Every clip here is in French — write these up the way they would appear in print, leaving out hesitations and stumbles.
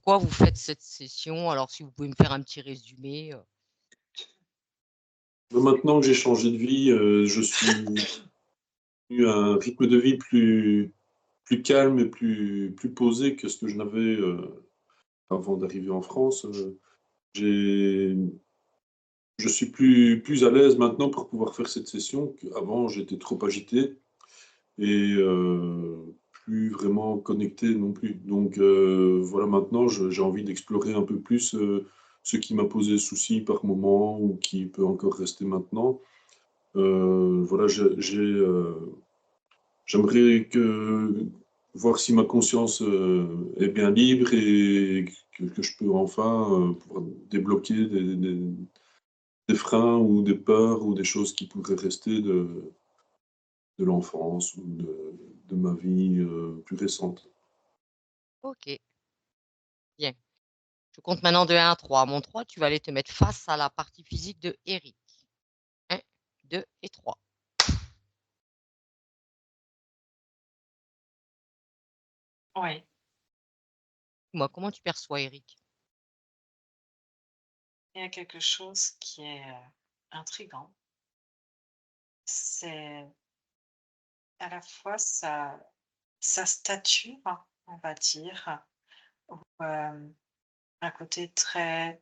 pourquoi vous faites cette session? Alors, si vous pouvez me faire un petit résumé. Maintenant que j'ai changé de vie, je suis eu un rythme de vie plus calme et plus posé que ce que je n'avais, avant d'arriver en France. J'ai Je suis plus à l'aise maintenant pour pouvoir faire cette session qu'avant j'étais trop agité et plus vraiment connecté non plus. Donc voilà, maintenant j'ai envie d'explorer un peu plus, ce qui m'a posé souci par moment ou qui peut encore rester maintenant. Voilà, j'aimerais voir si ma conscience, est bien libre et que je peux enfin, pouvoir débloquer des freins ou des peurs ou des choses qui pourraient rester de l'enfance ou de ma vie, plus récente. OK, bien. Je compte maintenant de 1 à 3. À mon 3, tu vas aller te mettre face à la partie physique de Eric. 1, 2 et 3. Ouais. Dis-moi, comment tu perçois Eric? Il y a quelque chose qui est, intriguant. C'est à la fois sa stature, on va dire, ou, un côté très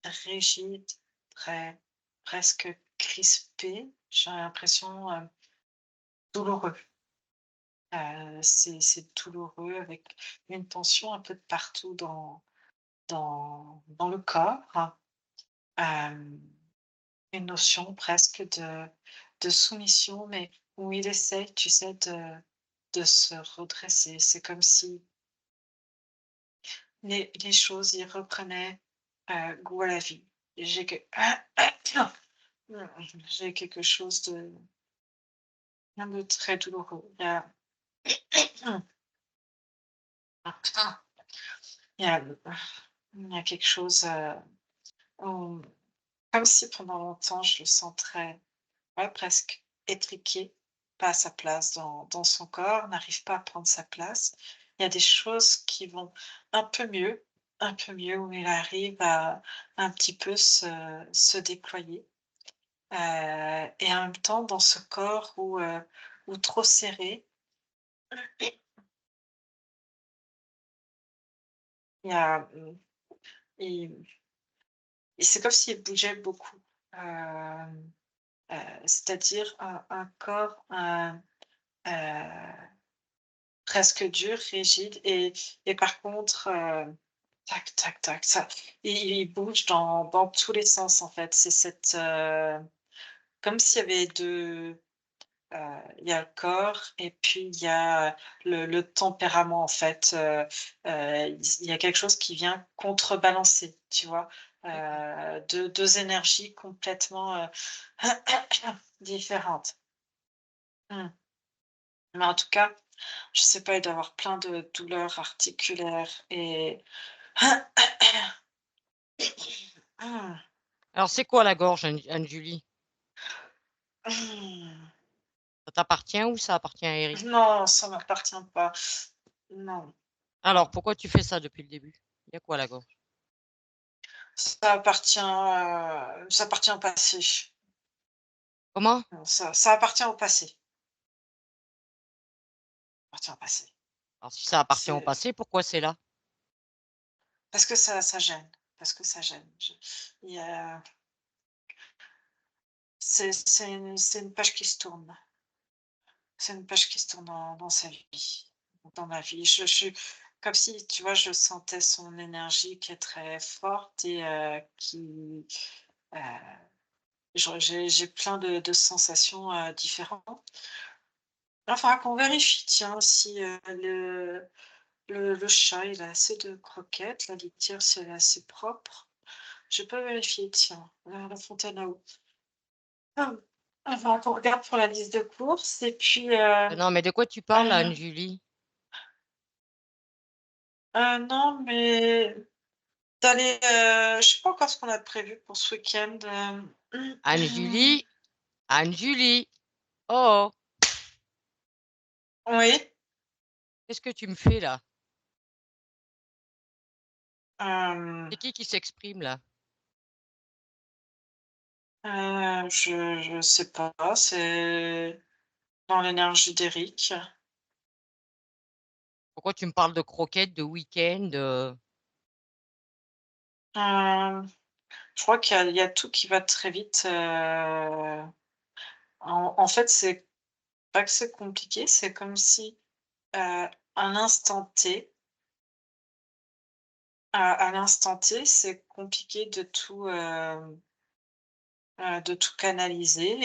rigide, très presque crispé. J'ai l'impression, douloureux. C'est douloureux avec une tension un peu de partout dans le corps. Hem, une notion presque de soumission, mais où il essaye, tu sais, de se redresser. C'est comme si les choses y reprenaient, goût à la vie. J'ai que j'ai quelque chose de très douloureux. Il y a il y a quelque chose, où comme si pendant longtemps je le sens très, ouais, presque étriqué, pas à sa place dans son corps, n'arrive pas à prendre sa place. Il y a des choses qui vont un peu mieux, un peu mieux, où il arrive à un petit peu se déployer, et en même temps dans ce corps où trop serré, il y a, il et c'est comme s'il bougeait beaucoup, c'est-à-dire un corps, presque dur, rigide, et par contre, tac, tac, tac, ça il bouge dans tous les sens, en fait. C'est cette, comme s'il y avait 2, il y a le corps et puis il y a le tempérament, en fait, il y a quelque chose qui vient contrebalancer, tu vois? D'accord. 2 énergies complètement, différentes. Mmh. Mais en tout cas, je sais pas, il doit avoir plein de douleurs articulaires et mmh. Alors, c'est quoi la gorge, Anne-Julie? Mmh. Ça t'appartient ou ça appartient à Eric? Non, ça m'appartient pas. Non, Alors, non. pourquoi tu fais ça depuis le début? Il y a quoi à la gorge? Ça appartient au passé. Comment? Non, ça appartient au passé. Appartient au passé. Alors, si ça appartient au C'est passé, pourquoi c'est là? parce que ça gêne, parce que ça gêne. Il y a c'est une page qui se tourne. C'est une page qui se tourne dans sa vie, dans ma vie. Je suis comme si, tu vois, je sentais son énergie qui est très forte et heu, j'ai plein de sensations, différentes. Enfin, qu'on vérifie, tiens, si, le chat, il a assez de croquettes, la litière, si elle est assez propre. Je peux vérifier, tiens, la fontaine à eau. Ah, enfin, qu'on regarde pour la liste de courses et puis, Non, mais de quoi tu parles, heu Anne-Julie? non, mais d'aller, je sais pas encore ce qu'on a prévu pour ce week-end, Anne-Julie? Anne-Julie? Oh! oui, Qu'est-ce que tu me fais là? Hem, C'est qui s'exprime là? je sais pas, c'est dans l'énergie d'Éric. Pourquoi tu me parles de croquettes, de week-end, Hem, je crois qu'il y a tout qui va très vite, en fait, c'est pas que c'est compliqué, c'est comme si, à l'instant T à l'instant T, c'est compliqué de tout canaliser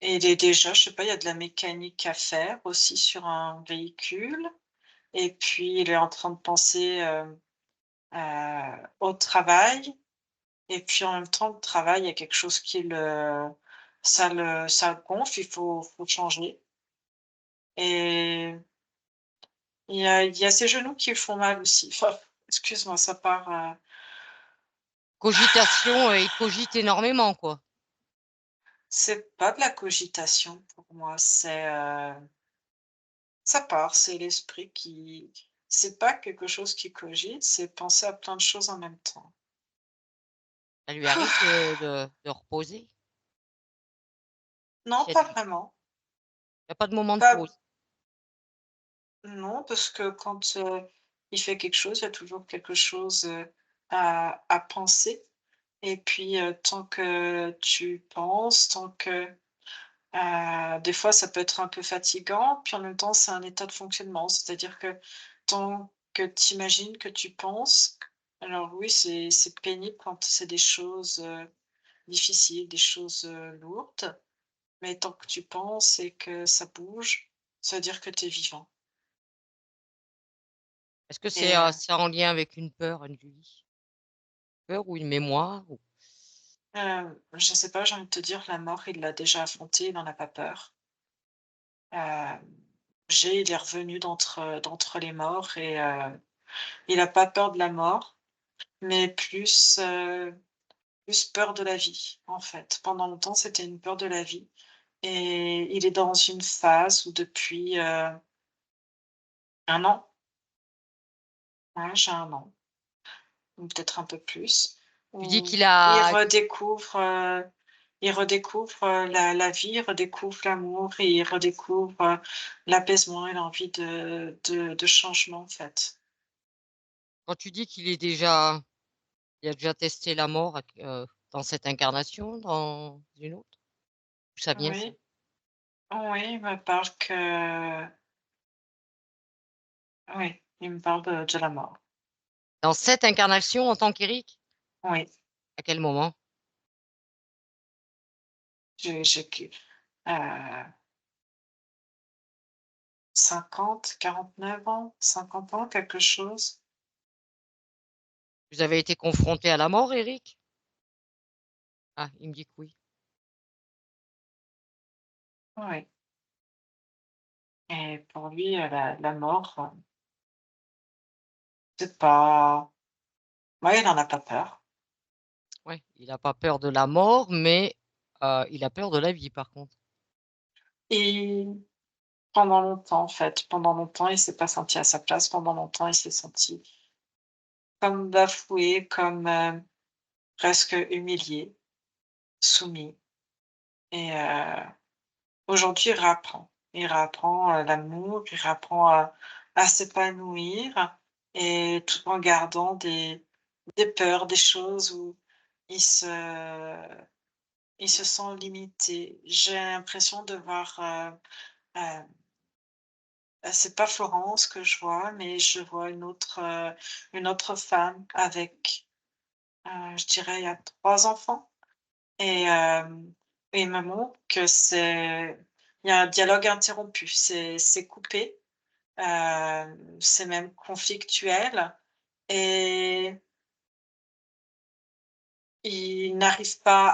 et déjà, je sais pas, il y a de la mécanique à faire aussi sur un véhicule et puis il est en train de penser, au travail et puis en même temps, le travail, il y a quelque chose qui ça le gonfle, il faut changer et il y a ses genoux qui le font mal aussi. Enfin, excuse-moi, ça part, cogitation, il cogite énormément, quoi? c'est pas de la cogitation pour moi, ça part, c'est l'esprit qui c'est pas quelque chose qui cogite, c'est penser à plein de choses en même temps. Ça lui arrive de reposer? Non, Il y a pas du vraiment. y a pas de moment de Pas pause? non, parce que quand, il fait quelque chose, il y a toujours quelque chose, à penser et puis, tant que tu penses, tant que des fois, ça peut être un peu fatigant, puis en même temps, c'est un état de fonctionnement. C'est-à-dire que tant que tu imagines, que tu penses, alors oui, c'est pénible quand c'est des choses, difficiles, des choses, lourdes, mais tant que tu penses et que ça bouge, ça veut dire que tu es vivant Est-ce que et c'est en lien avec une peur, Anne-Julie? Peur ou une mémoire ou je sais pas, j'ai envie de te dire, la mort, il l'a déjà affrontée, il en a pas peur. Hem, il est revenu d'entre les morts et il a pas peur de la mort. Mais plus peur de la vie, en fait. Pendant longtemps, c'était une peur de la vie et il est dans une phase où depuis, 1 an, ouais, j'ai 1 an ou peut-être un peu plus, tu dis où qu'il a il redécouvre, la vie, il redécouvre l'amour et il redécouvre, l'apaisement et l'envie de changement, en fait. quand tu dis qu'il est déjà il a déjà testé la mort dans cette incarnation, dans une autre? D'où ça vient ça? Oui, oui, il me parle de la mort. Dans cette incarnation en tant qu'Éric? Oui, À quel moment? j'ai que, heu 49 ans, 50 ans, quelque chose. Vous avez été confronté à la mort, Éric? Ah, il me dit que oui. Oui et pour lui, la mort, c'est pas ouais, il en a pas peur. Ouais, il a pas peur de la mort, mais il a peur de la vie, par contre. Et pendant longtemps, en fait, pendant longtemps, il s'est pas senti à sa place. Pendant longtemps, il s'est senti comme bafoué, comme, presque humilié, soumis et aujourd'hui, il réapprend. Il réapprend, l'amour, il réapprend à s'épanouir et tout en gardant des peurs, des choses où il se il se sent limité. J'ai l'impression de voir, heu, c'est pas Florence que je vois, mais je vois une autre femme avec, je dirais, il y a 3 enfants et il me montre que il y a un dialogue interrompu, c'est coupé, c'est même conflictuel et il n'arrive pas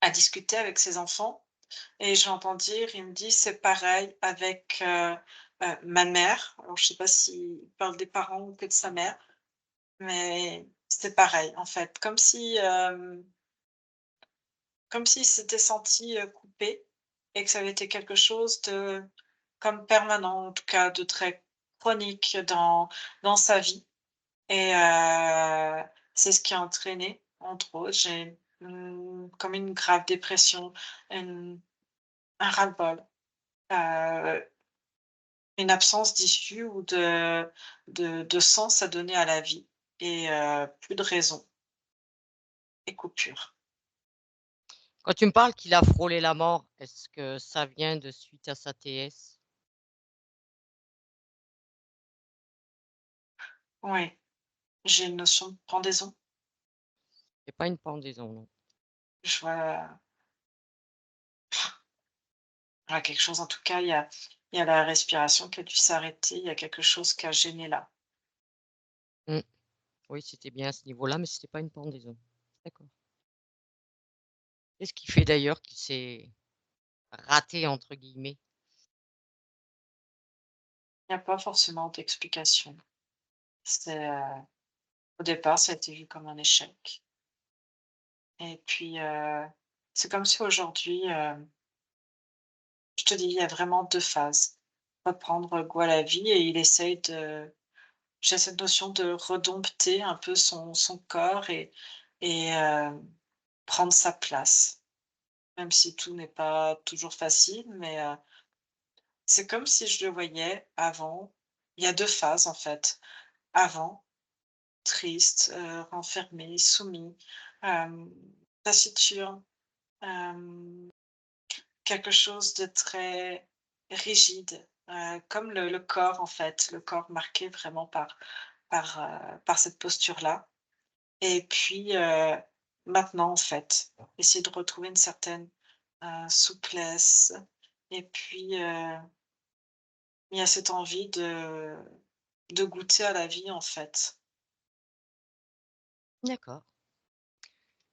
à discuter avec ses enfants et j'entends dire, il me dit: «C'est pareil avec, ma mère». Alors je sais pas s'il parle des parents ou que de sa mère, mais c'est pareil en fait. Comme s'il s'était senti, coupé et que ça avait été quelque chose de comme permanent, en tout cas de très chronique dans sa vie et c'est ce qui a entraîné, entre autres, j'ai, comme une grave dépression, une un ras-le-bol, heu, une absence d'issue ou de sens à donner à la vie et plus de raison et coupure. Quand tu me parles qu'il a frôlé la mort, est-ce que ça vient de suite à sa TS? Oui, j'ai une notion de pendaison. C'est pas une pendaison, non. Je vois quelque chose en tout cas, il y a la respiration qui a dû s'arrêter, il y a quelque chose qui a gêné là. Mmh. Oui, c'était bien à ce niveau-là, mais c'était pas une pendaison. D'accord. Qu'est-ce qui fait d'ailleurs qu'il s'est «raté» entre guillemets? Il y a pas forcément d'explication. C'est, au départ, ça a été vu comme un échec et puis, c'est comme si aujourd'hui, je te dis, il y a vraiment 2 phases. Reprendre goût à la vie et il essaye de j'ai cette notion de redompter un peu son corps et prendre sa place. Même si tout n'est pas toujours facile, mais c'est comme si je le voyais avant. Il y a 2 phases en fait. Avant, triste, renfermé, soumis, hem, taciturne, hem, quelque chose de très rigide, comme le corps en fait, le corps marqué vraiment par cette posture-là et puis, maintenant en fait, essayer de retrouver une certaine, souplesse et puis, il y a cette envie de goûter à la vie en fait. D'accord.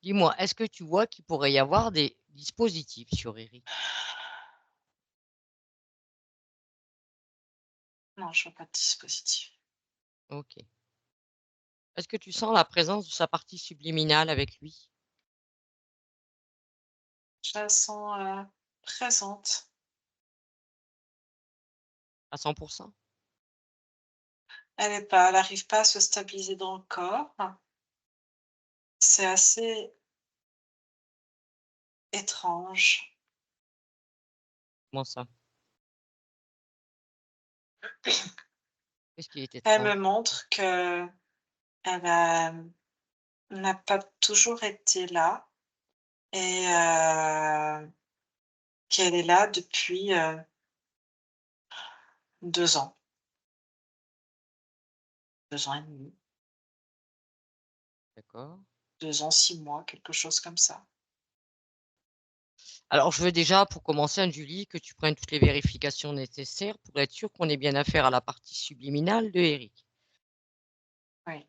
Dis-moi, est-ce que tu vois qu'il pourrait y avoir des dispositifs sur Eric? Non, je vois pas de dispositif. OK. Est-ce que tu sens la présence de sa partie subliminale avec lui? Je la sens, présente. À 100. Elle arrive pas à se stabiliser dans le corps. C'est assez étrange. Comment ça? Qu'est-ce qui est Elle étrange? me montre qu'elle a n'a pas toujours été là et qu'elle est là depuis, 2 ans, 2 ans et demi, D'accord. 2 ans, 6 mois, quelque chose comme ça. Alors je veux déjà, pour commencer, Anne-Julie, que tu prennes toutes les vérifications nécessaires pour être sûr qu'on ait bien affaire à la partie subliminale de Eric. Oui.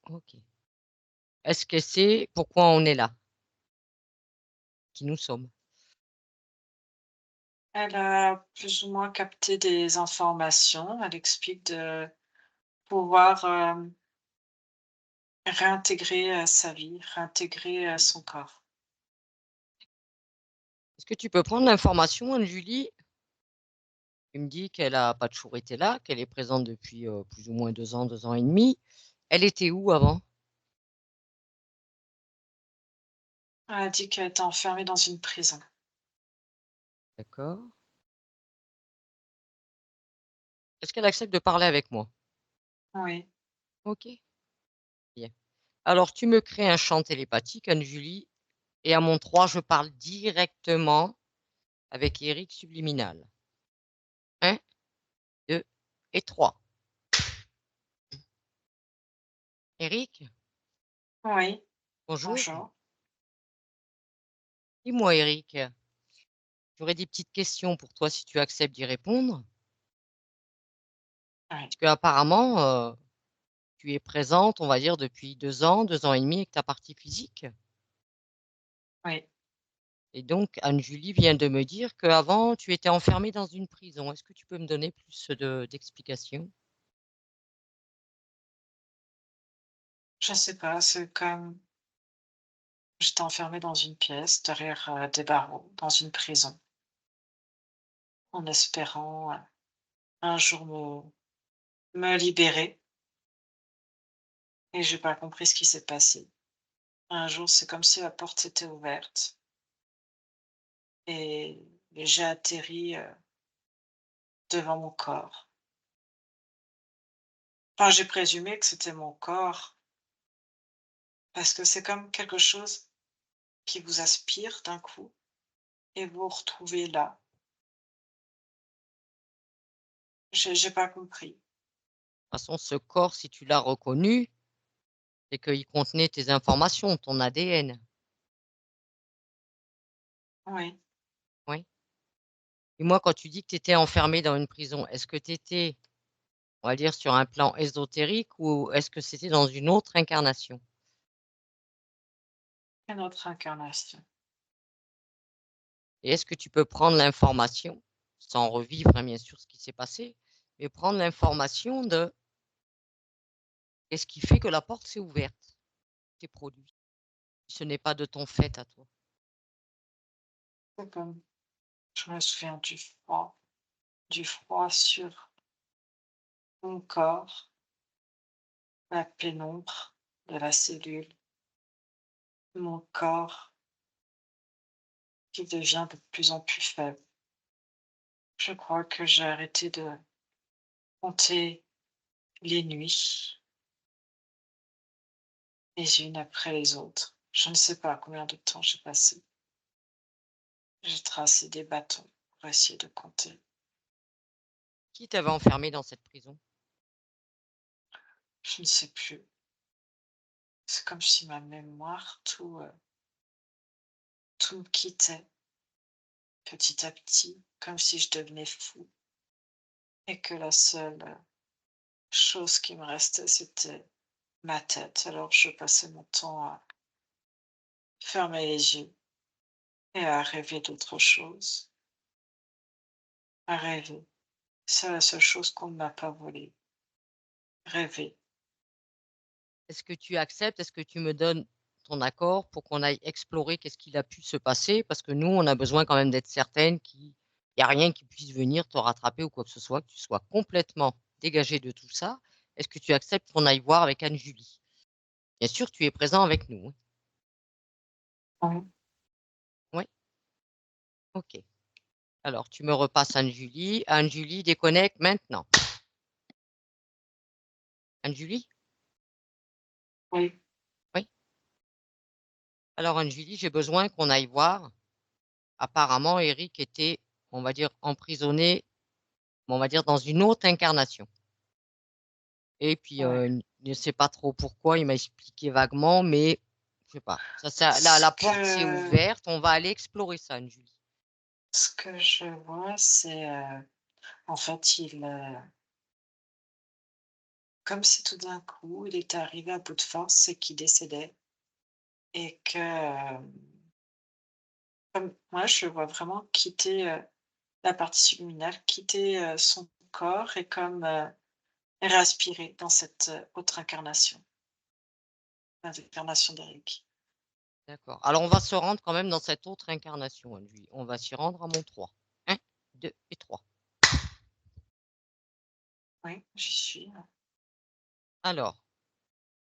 OK. Est-ce que c'est pourquoi on est là? Qui nous sommes? Elle a plus ou moins capté des informations. Elle explique de pouvoir, réintégrer, sa vie, réintégrer, son corps. Est-ce que tu peux prendre l'information, Anne-Julie? Tu me dis qu'elle a pas toujours été là, qu'elle est présente depuis, plus ou moins 2 ans et demi. Elle était où avant? Elle a dit qu'elle était enfermée dans une prison. D'accord. Est-ce qu'elle accepte de parler avec moi? Oui, OK, bien. Alors tu me crées un champ télépathique, Anne-Julie, et à mon 3, je parle directement avec Eric subliminal. 1, 2 et 3. Eric, oui, bonjour. bonjour. Dis-moi Eric, j'aurais des petites questions pour toi si tu acceptes d'y répondre. Oui, Parce qu'apparemment, tu es présente, on va dire depuis 2 ans et demi avec ta partie physique. oui. Et donc Anne-Julie vient de me dire qu'avant tu étais enfermée dans une prison. Est-ce que tu peux me donner plus d'explications? Je sais pas, c'est comme j'étais enfermée dans une pièce derrière, des barreaux, dans une prison, en espérant, un jour me libérer et j'ai pas compris ce qui s'est passé. Un jour, c'est comme si la porte s'était ouverte et j'ai atterri, devant mon corps. Enfin, j'ai présumé que c'était mon corps parce que c'est comme quelque chose qui vous aspire d'un coup et vous vous retrouvez là. J'ai pas compris. De toute façon, ce corps, si tu l'as reconnu, c'est qu'il contenait tes informations, ton ADN. Oui. Oui. Et moi, quand tu dis que tu étais enfermé dans une prison, est-ce que tu étais, on va dire, sur un plan ésotérique ou est-ce que c'était dans une autre incarnation? Une autre incarnation. Et est-ce que tu peux prendre l'information, sans revivre, hein, bien sûr, ce qui s'est passé, mais prendre l'information de qu'est-ce qui fait que la porte s'est ouverte, tes produits. Ce n'est pas de ton fait à toi. C'est comme je me souviens du froid sur mon corps, la pénombre de la cellule, mon corps qui devient de plus en plus faible. Je crois que j'ai arrêté de compter les nuits, les unes après les autres. Je ne sais pas combien de temps j'ai passé. J'ai tracé des bâtons pour essayer de compter. Qui t'avait enfermé dans cette prison? Je ne sais plus. C'est comme si ma mémoire, tout me quittait petit à petit, comme si je devenais fou et que la seule chose qui me restait, c'était ma tête. Alors je passais mon temps à fermer les yeux et à rêver d'autre chose. À rêver. C'est la seule chose qu'on ne m'a pas volée. Rêver. Est-ce que tu acceptes? Est-ce que tu me donnes ton accord pour qu'on aille explorer qu'est-ce qu'il a pu se passer? Parce que nous, on a besoin quand même d'être certaine qu'il n'y a rien qui puisse venir te rattraper ou quoi que ce soit, que tu sois complètement dégagé de tout ça. Est-ce que tu acceptes qu'on aille voir avec Anne-Julie? Bien sûr, tu es présent avec nous, hein. Oui. Oui? OK. Alors, tu me repasses Anne-Julie. Anne-Julie, déconnecte maintenant. Anne-Julie? Oui. Oui? Alors, Anne-Julie, j'ai besoin qu'on aille voir. Apparemment, Eric était, on va dire, emprisonné, on va dire, dans une autre incarnation. Et puis, Ouais. ne sait pas trop pourquoi, il m'a expliqué vaguement, mais je sais pas. La Ce porte s'est que, ouverte, on va aller explorer ça, Anne-Julie. ce que je vois, c'est en fait, comme si tout d'un coup, il était arrivé à bout de force et qu'il décédait. Et que, comme moi, je le vois vraiment quitter la partie subliminale, quitter son corps et comme respirer dans cette autre incarnation, l'incarnation d'Eric. D'accord. Alors, on va se rendre quand même dans cette autre incarnation, Anne-Julie. On va s'y rendre à mon 3. 1, 2 et 3. Oui, j'y suis. Alors,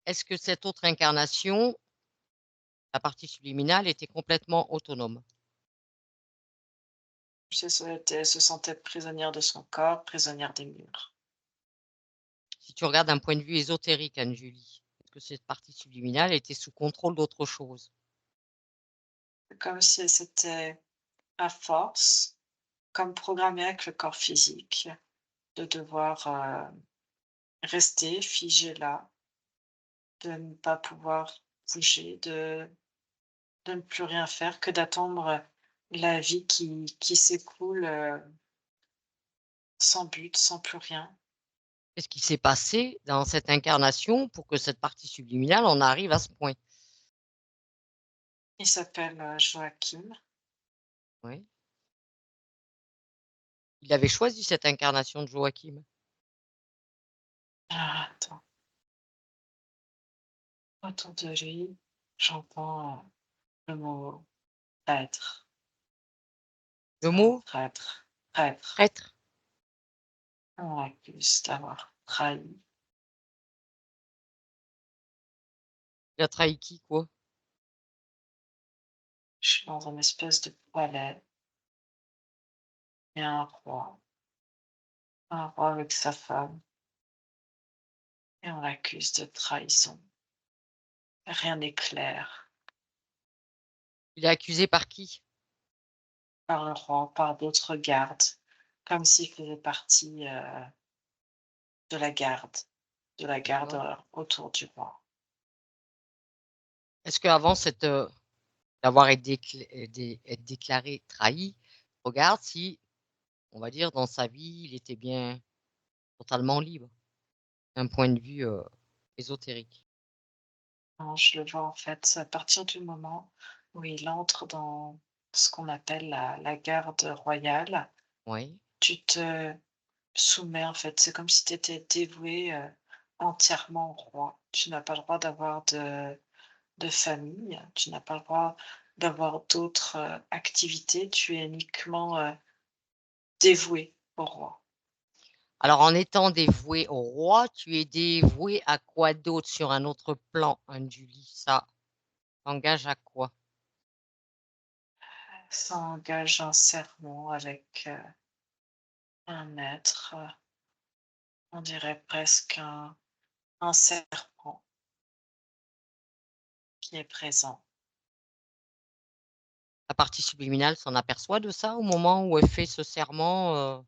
est-ce que cette autre incarnation, la partie subliminale, était complètement autonome? Elle se sentait prisonnière de son corps, prisonnière des murs. Si tu regardes d'un point de vue ésotérique, Anne-Julie, est-ce que cette partie subliminale était sous contrôle d'autre chose? Comme si elle s'était, à force, comme programmée avec le corps physique, de devoir rester figée là, de ne pas pouvoir bouger, de ne plus rien faire, que d'attendre la vie qui s'écoule sans but, sans plus rien. Qu'est-ce qui s'est passé dans cette incarnation pour que cette partie subliminale en arrive à ce point? Il s'appelle Joachim. Oui. Il avait choisi cette incarnation de Joachim. Ah, attends, autour de lui, j'entends le mot être, Le mot traître, traître. traître. On l'accuse d'avoir trahi. Il a trahi qui, quoi? Je suis dans une espèce de palais. Il y a un roi avec sa femme, et on l'accuse de trahison. Rien n'est clair. Il est accusé par qui? Par le roi, par d'autres gardes, comme s'il faisait partie de la garde, D'accord. autour du roi. Est-ce qu'avant d'avoir être déclaré trahi, regarde si, on va dire, dans sa vie, il était bien totalement libre, d'un point de vue ésotérique. Non, je le vois en fait à partir du moment où il entre dans ce qu'on appelle la garde royale, Oui. tu te soumets en fait. C'est comme si tu étais dévoué entièrement au roi. Tu n'as pas le droit d'avoir de famille, tu n'as pas le droit d'avoir d'autres activités, tu es uniquement dévoué au roi. Alors, en étant dévoué au roi, tu es dévoué à quoi d'autre sur un autre plan, Anjuli? Ça t'engage à quoi? Ça engage un serment avec un être, on dirait presque un serpent qui est présent. La partie subliminale s'en aperçoit de ça au moment où elle fait ce serment,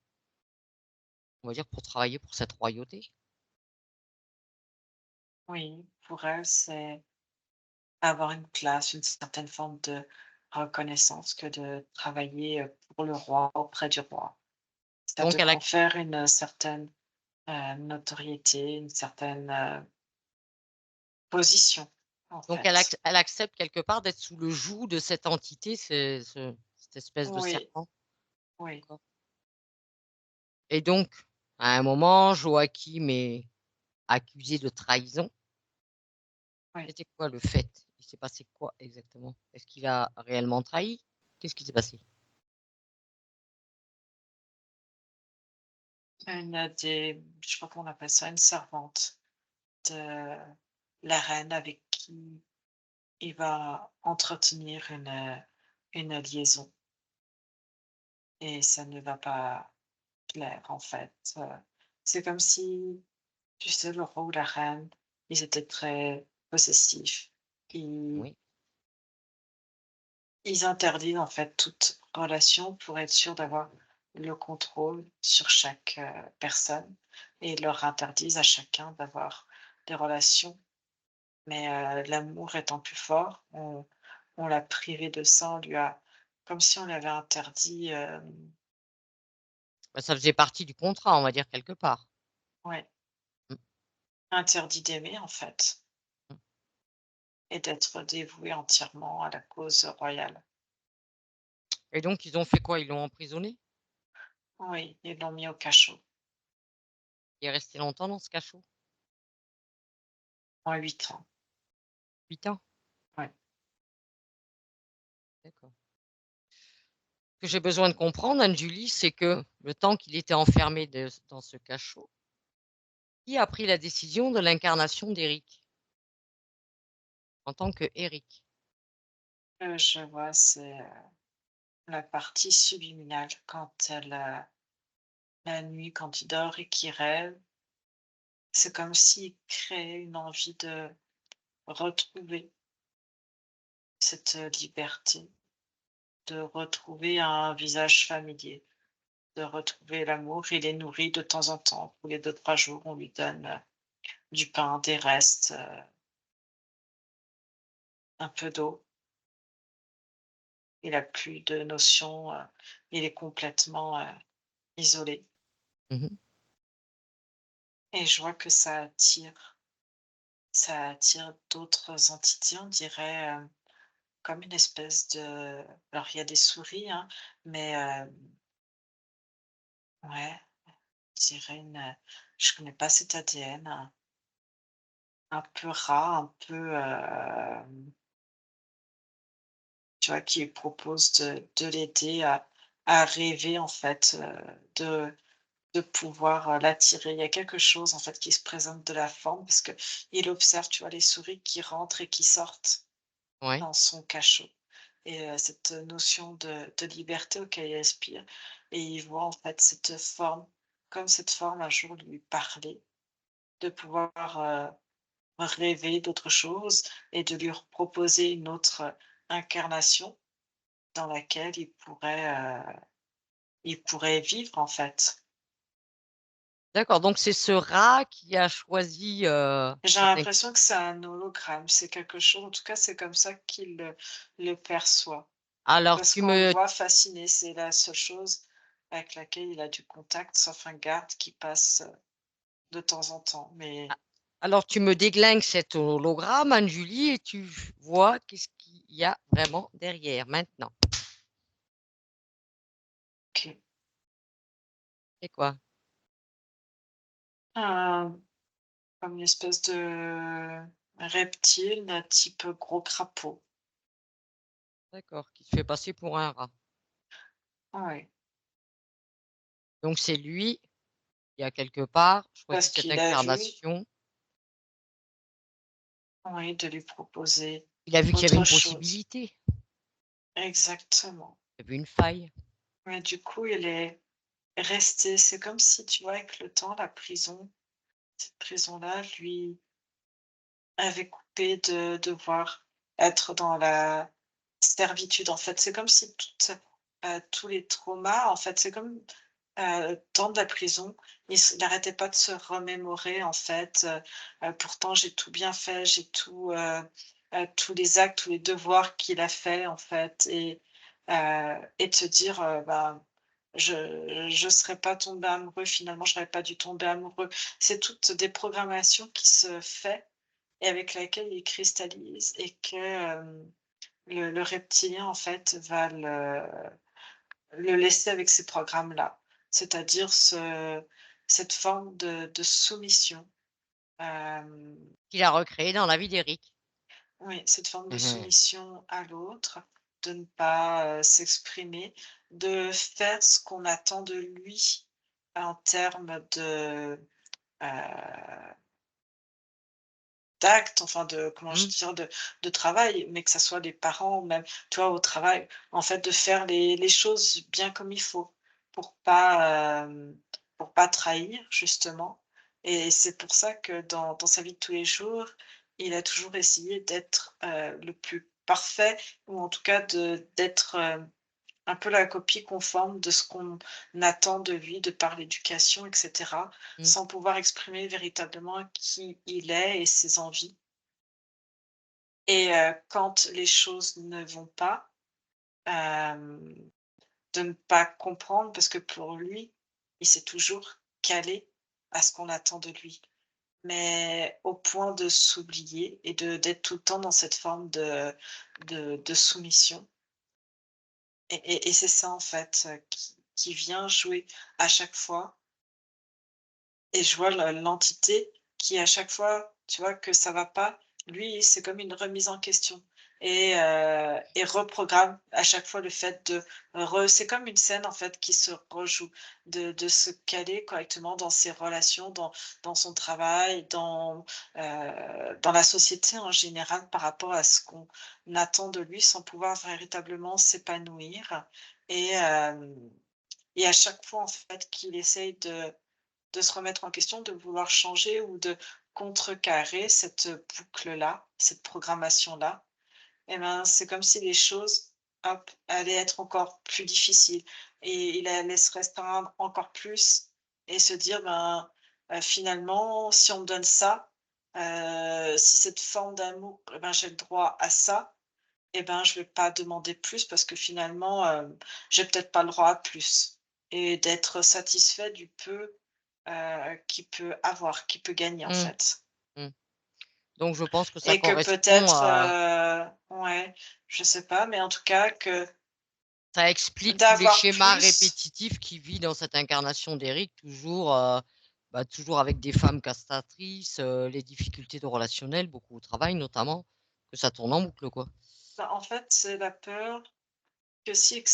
on va dire, pour travailler pour cette royauté? Oui, pour elle, c'est avoir une place, une certaine forme de reconnaissance que de travailler pour le roi, auprès du roi. Ça te Donc, confère une certaine notoriété, une certaine position, en fait. elle accepte quelque part d'être sous le joug de cette entité, cette espèce de Oui, serpent? oui, D'accord. Et donc, à un moment, Joachim est accusé de trahison. oui. C'était quoi le fait? Il s'est passé quoi exactement? Est-ce qu'il a réellement trahi? Qu'est-ce qui s'est passé? Je sais pas comment on appelle ça, une servante de la reine avec qui il va entretenir une liaison et ça ne va pas plaire en fait. C'est comme si, tu sais, le roi ou la reine, ils étaient très possessifs. Ils, Oui. ils interdisent en fait toute relation pour être sûr d'avoir le contrôle sur chaque personne et ils leur interdisent à chacun d'avoir des relations. Mais l'amour étant plus fort, on l'a privé de ça, on lui a comme si on lui avait interdit, Bah, ça faisait partie du contrat, on va dire quelque part. ouais, Mmh, interdit d'aimer en fait mmh. et d'être dévoué entièrement à la cause royale. Et donc ils ont fait quoi? Ils l'ont emprisonné? Oui, ils l'ont mis au cachot, Il est resté longtemps dans ce cachot? en 8 ans. 8 ans? Ouais. D'accord. Ce que j'ai besoin de comprendre, Anne-Julie, c'est que le temps qu'il était enfermé dans ce cachot, qui a pris la décision de l'incarnation d'Éric, en tant que Éric? Je vois, c'est la partie subliminale quand elle, la nuit, quand il dort et qu'il rêve, c'est comme s'il créait une envie de retrouver cette liberté, de retrouver un visage familier, de retrouver l'amour. Il est nourri de temps en temps. Tous les 2-3 jours, on lui donne du pain, des restes, un peu d'eau. Il a plus de notions, il est complètement isolé. Mmh. Et je vois que ça attire d'autres entités, on dirait comme une espèce de. Alors, il y a des souris, hein, mais ouais, je dirais je connais pas cet ADN, un peu rat, un peu, tu vois, qui propose de l'aider à rêver en fait, de de pouvoir l'attirer. Il y a quelque chose en fait qui se présente de la forme parce que il observe, tu vois, les souris qui rentrent et qui sortent Ouais. dans son cachot et cette notion de liberté auquel il aspire et il voit en fait cette forme, comme cette forme un jour lui parlait, de pouvoir, rêver d'autre chose et de lui proposer une autre incarnation dans laquelle il pourrait vivre en fait. D'accord, donc c'est ce rat qui a choisi, J'ai cette inc l'impression que c'est un hologramme, c'est quelque chose en tout cas, c'est comme ça qu'il le perçoit. alors Parce tu qu'on le me voit fasciné, c'est la seule chose avec laquelle il a du contact, sauf un garde qui passe, de temps en temps. Mais alors tu me déglingues cet hologramme, Anne-Julie, et tu vois qu'est-ce qu'il y a vraiment derrière maintenant. OK. C'est quoi? Un Comme une espèce de reptile, type gros crapaud. D'accord, qui se fait passer pour un rat. Ouais, Donc c'est lui qui a quelque part choisi parce cette qu'il a vu, incarnation. oui, de lui proposer Il a vu qu'il y avait autre une chose. possibilité, Exactement. il y avait une faille. Mais du coup, il est resté, c'est comme si, tu vois, avec le temps, la prison, cette prison-là, lui avait coupé de devoir être dans la servitude, en fait. C'est comme si tous les traumas, en fait, c'est comme, dans de la prison, il n'arrêtait pas de se remémorer, en fait, pourtant j'ai tout bien fait, j'ai tout, tous les actes, tous les devoirs qu'il a fait, en fait et de se dire, bah, je serais pas tombé amoureux, finalement, j'aurais pas dû tomber amoureux. C'est toutes des programmations qui se fait et avec laquelle il cristallise et que, le reptilien, en fait, va le laisser avec ces programmes-là. C'est-à-dire cette forme de soumission, hem, Qu'il a recréé dans la vie d'Éric. oui, cette forme de Mmh. soumission à l'autre, de ne pas, s'exprimer, de faire ce qu'on attend de lui en termes heu d'actes, enfin de comment je Mmh. dire? De travail, mais que ça soit les parents ou même, tu vois, au travail, en fait, de faire les choses bien comme il faut pour pas trahir justement et c'est pour ça que dans sa vie de tous les jours, il a toujours essayé d'être, le plus parfait ou en tout cas d'être, un peu la copie conforme de ce qu'on attend de lui de par l'éducation et cetera, Mmh. sans pouvoir exprimer véritablement qui il est et ses envies et quand les choses ne vont pas, hem, de ne pas comprendre parce que pour lui, il s'est toujours calé à ce qu'on attend de lui. Mais au point de s'oublier et d'être tout le temps dans cette forme de soumission et c'est ça en fait, qui vient jouer à chaque fois et je vois l'entité qui à chaque fois, tu vois, que ça va pas, lui, c'est comme une remise en question et reprogramme à chaque fois le fait de c'est comme une scène en fait qui se rejoue, de se caler correctement dans ses relations, dans son travail, dans la société en général par rapport à ce qu'on attend de lui sans pouvoir véritablement s'épanouir et hem et à chaque fois en fait qu'il essaye de se remettre en question, de vouloir changer ou de contrecarrer cette boucle-là, cette programmation-là, et ben, c'est comme si les choses, hop, allaient être encore plus difficiles et il allait se restreindre encore plus et se dire: «Ben, finalement, si on me donne ça, si cette forme d'amour, eh ben, j'ai le droit à ça, et ben, je vais pas demander plus parce que finalement, j'ai peut-être pas le droit à plus» et d'être satisfait du peu, qu'il peut avoir, qu'il peut gagner, en Mmh. fait Mmh. Donc je pense que ça et que correspond peut-être, à ouais, je sais pas, mais en tout cas que ça explique tous les d'avoir schémas plus, répétitifs qu'il vit dans cette incarnation d'Éric, toujours, toujours avec des femmes castratrices, les difficultés de relationnel, beaucoup au travail notamment, que ça tourne en boucle, quoi. bah, en fait, c'est la peur que s'il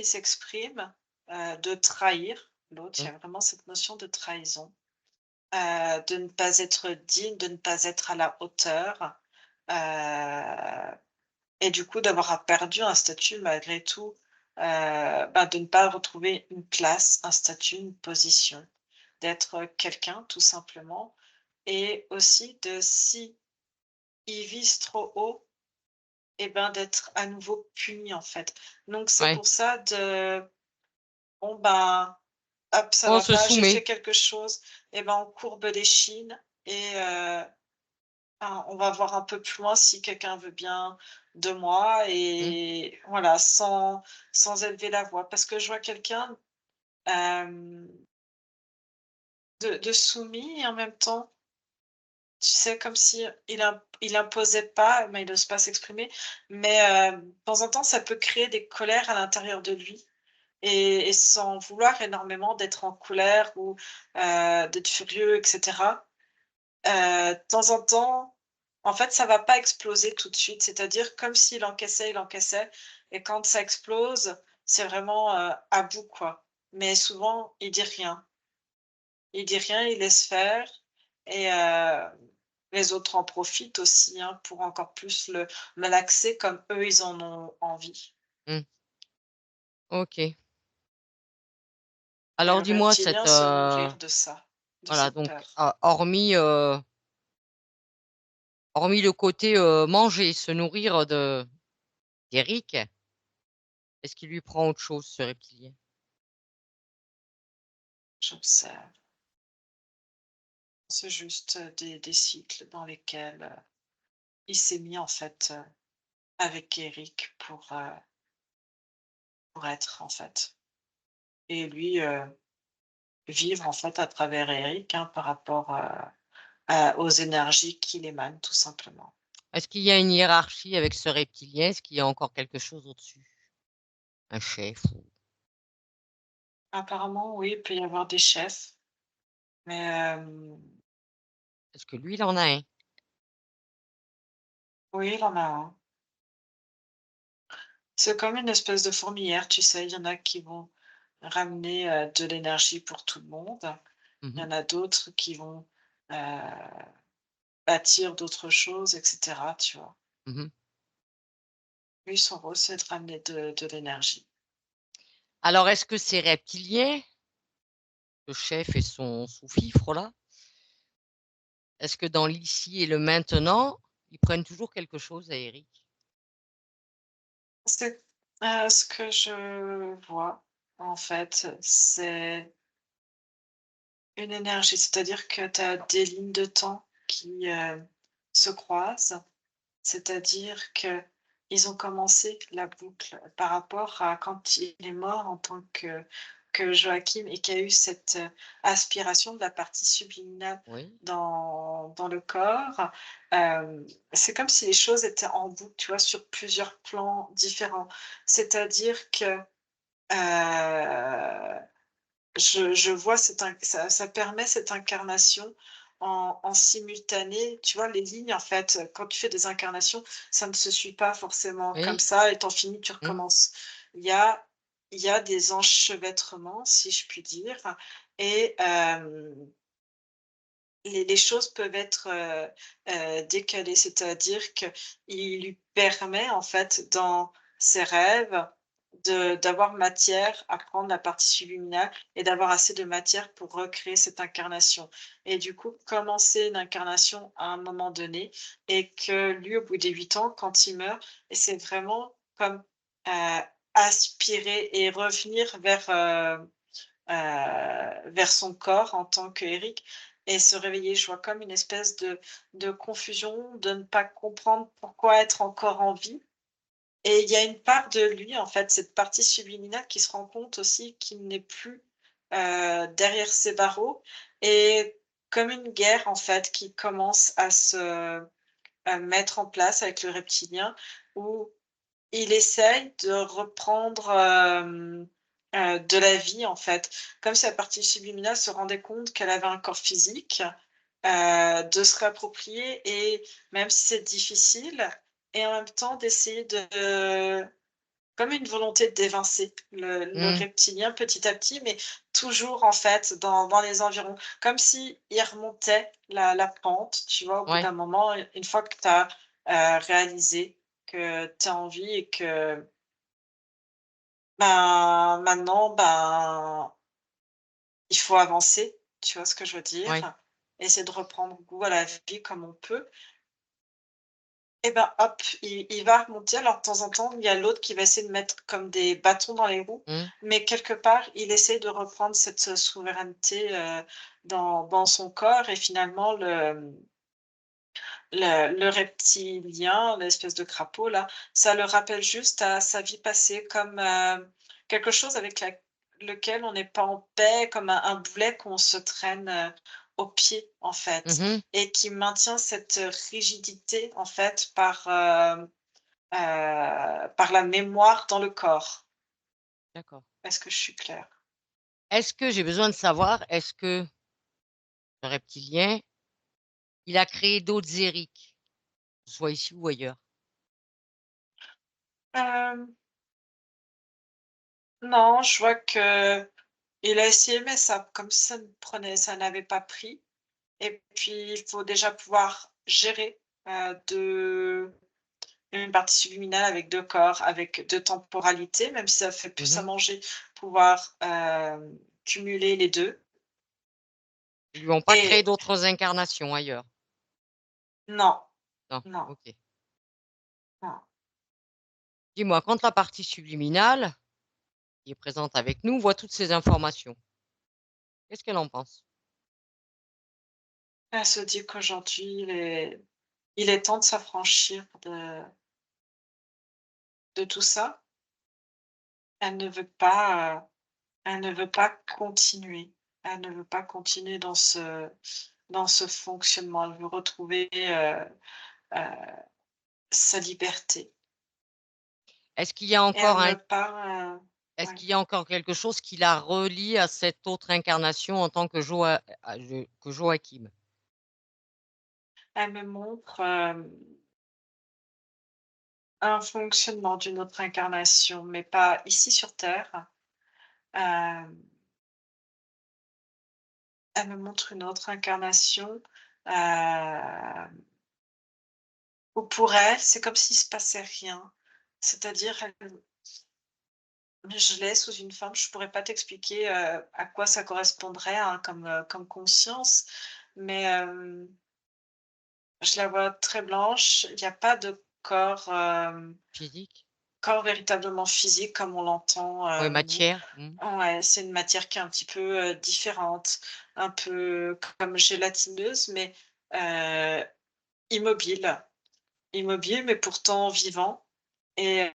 s'exprime, de trahir, l'autre. Il y Mmh. a vraiment cette notion de trahison, de ne pas être digne, de ne pas être à la hauteur, et du coup d'avoir perdu un statut malgré tout, de ne pas retrouver une place, un statut, une position, d'être quelqu'un tout simplement, et aussi de si ils visent trop haut, et d'être à nouveau puni en fait. Donc c'est Ouais. pour ça de bon hop, ça On va se pas, j'ai fait soumet. quelque chose, on courbe les chines, et on va voir un peu plus loin si quelqu'un veut bien de moi, Mmh. et voilà, sans élever la voix. Parce que je vois quelqu'un, hem, de soumis, et en même temps, tu sais, comme si il imposait pas, mais il ose pas s'exprimer, mais de temps en temps, ça peut créer des colères à l'intérieur de lui, et sans vouloir énormément d'être en colère, ou d'être furieux, et cetera. De temps en temps, en fait, ça va pas exploser tout de suite. C'est-à-dire comme s'il encaissait, il encaissait, et quand ça explose, c'est vraiment, à bout, quoi. Mais souvent, il dit rien. Il dit rien, il laisse faire, et les autres en profitent aussi, hein, pour encore plus le malaxer comme eux, ils en ont envie. Mmh. OK. Et Alors le dis-moi cette, reptilien se nourrir de ça, de voilà cette donc, peur. hormis le côté, manger, se nourrir de d'Éric, est-ce qu'il lui prend autre chose ce reptilien? J'observe. C'est juste, des cycles dans lesquels, il s'est mis en fait, avec Eric pour être en fait, et lui, vivre en fait à travers Eric, hein, par rapport, aux énergies qu'il émane tout simplement. Est-ce qu'il y a une hiérarchie avec ce reptilien? Est-ce qu'il y a encore quelque chose au-dessus? Un chef ou Apparemment oui, il peut y avoir des chefs, mais est-ce que lui, il en a un? oui, il en a un. C'est comme une espèce de fourmilière, tu sais, il y en a qui vont ramener, de l'énergie pour tout le monde. Mmh Il y mh. en a d'autres qui vont, heu, bâtir d'autres choses, et cetera, tu vois? Mmh. Lui, son rôle, c'est de ramener de l'énergie. Alors est-ce que ces reptiliens, le chef et son sous-fifre là, est-ce que dans l'ici et le maintenant, ils prennent toujours quelque chose à Éric? C'est, ce que je vois, en fait, c'est une énergie. C'est-à-dire que tu as des lignes de temps qui, se croisent. C'est-à-dire que ils ont commencé la boucle par rapport à quand il est mort en tant que Joachim, et qu'il y a eu cette, aspiration de la partie subliminale Oui, dans le corps. C'est comme si les choses étaient en boucle, tu vois, sur plusieurs plans différents. C'est-à-dire que, je vois cette in ça ça permet cette incarnation en simultané. Tu vois, les lignes, en fait, quand tu fais des incarnations, ça ne se suit pas forcément comme oui, ça, et tu finis, tu mmh, recommences. Il y a il y a des enchevêtrements, si je puis dire, et les choses peuvent être, décalées. C'est-à-dire qu'il lui permet, en fait, dans ses rêves, d'avoir matière à prendre la partie subliminale, et d'avoir assez de matière pour recréer cette incarnation, et du coup, commencer une incarnation à un moment donné, et que lui, au bout des 8 ans, quand il meurt, et c'est vraiment comme, aspirer et revenir vers son corps en tant qu'Éric, et se réveiller. Je vois comme une espèce de confusion, de ne pas comprendre pourquoi être encore en vie, et il y a une part de lui, en fait, cette partie subliminale, qui se rend compte aussi qu'il n'est plus, derrière ses barreaux, et comme une guerre, en fait, qui commence à mettre en place avec le reptilien, où il essaye de reprendre, de la vie, en fait. Comme si la partie subliminale se rendait compte qu'elle avait un corps physique, de se réapproprier, et même si c'est difficile, et en même temps d'essayer comme une volonté d'évincer le mmh, reptilien petit à petit, mais toujours en fait dans les environs, comme s'il remontait la pente, tu vois? Au bout Ouais. d'un moment, une fois que tu as, réalisé que tu as envie et que, ben, maintenant, ben, il faut avancer, tu vois ce que je veux Ouais. dire? Essayer de reprendre goût à la vie comme on peut. Et ben, hop, il va remonter. Alors, de temps en temps, il y a l'autre qui va essayer de mettre comme des bâtons dans les roues, Mmh. mais quelque part, il essaie de reprendre cette, souveraineté, dans son corps et finalement le reptilien, l'espèce de crapaud là, ça le rappelle juste à sa vie passée comme, quelque chose avec lequel on n'est pas en paix, comme un boulet qu'on se traîne, au pied, en fait, Mmh. et qui maintient cette, rigidité, en fait, par la mémoire dans le corps. D'accord. Est-ce que je suis claire? Est-ce que j'ai besoin de savoir, est-ce que le reptilien, il a créé d'autres Éric, que ce soit ici ou ailleurs? Hem, non, je vois que il a essayé, mais ça comme ça n'avait pas pris. Et puis, il faut déjà pouvoir gérer, 2 une partie subliminale avec 2 corps, avec 2 temporalités, même si ça fait plus à Mmh. manger, pouvoir, cumuler les 2. Ils lui ont pas créé Et d'autres incarnations ailleurs? non, Non? non, OK. non. Dis-moi, quand la partie subliminale, qui est présente avec nous, voit toutes ces informations, qu'est-ce qu'elle en pense? Elle se dit qu'aujourd'hui, il est temps de s'affranchir de tout ça. Elle ne veut pas, elle ne veut pas continuer. Elle ne veut pas continuer dans ce fonctionnement. Elle veut retrouver, heu, sa liberté. Est-ce qu'il y a Et elle encore un me parle, Est-ce ouais, qu'il y a encore quelque chose qui la relie à cette autre incarnation en tant que Joachim? elle me montre, un fonctionnement d'une autre incarnation, mais pas ici sur terre. Hem, Elle me montre une autre incarnation, où pour elle, c'est comme s'il se passait rien. C'est-à-dire, je l'ai sous une forme, je pourrais pas t'expliquer, à quoi ça correspondrait, hein, comme conscience, mais je la vois très blanche. Il y a pas de corps, Physique? corps véritablement physique comme on l'entend, Oui, nous. matière? Mmh. Ouais, c'est une matière qui est un petit peu, différente, un peu comme gélatineuse, mais heu, immobile. Immobile, mais pourtant vivant. Et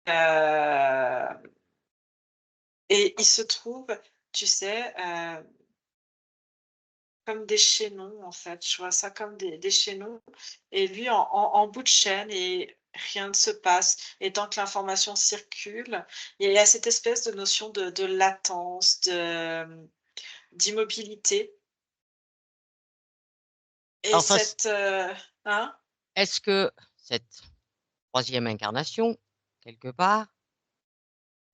il se trouve, tu sais, comme des chaînons, en fait. Je vois ça comme des chaînons et lui en bout de chaîne et rien ne se passe et tant que l'information circule, il y a cette espèce de notion de latence, d'immobilité et Alors ça s cette, hein? Est-ce que cette troisième incarnation, quelque part,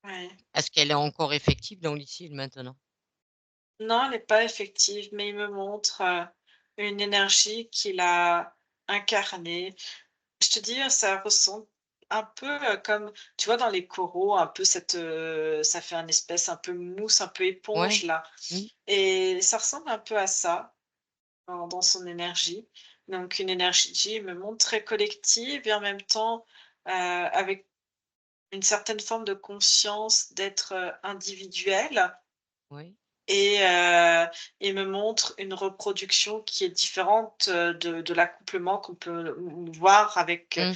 Ouais. est-ce qu'elle est encore effective dans l'ici et le maintenant? Non, elle n'est pas effective, mais il me montre, une énergie qu'il a incarnée. Je te dis, ça ressemble un peu, comme tu vois dans les coraux, un peu cette, ça fait un espèce un peu mousse, un peu éponge Ouais. là Mmh. et ça ressemble un peu à ça dans son énergie. Donc une énergie, il me montre très collective et en même temps, avec une certaine forme de conscience d'être, individuel. Oui. Et il me montre une reproduction qui est différente, de l'accouplement qu'on peut voir avec, Mmh.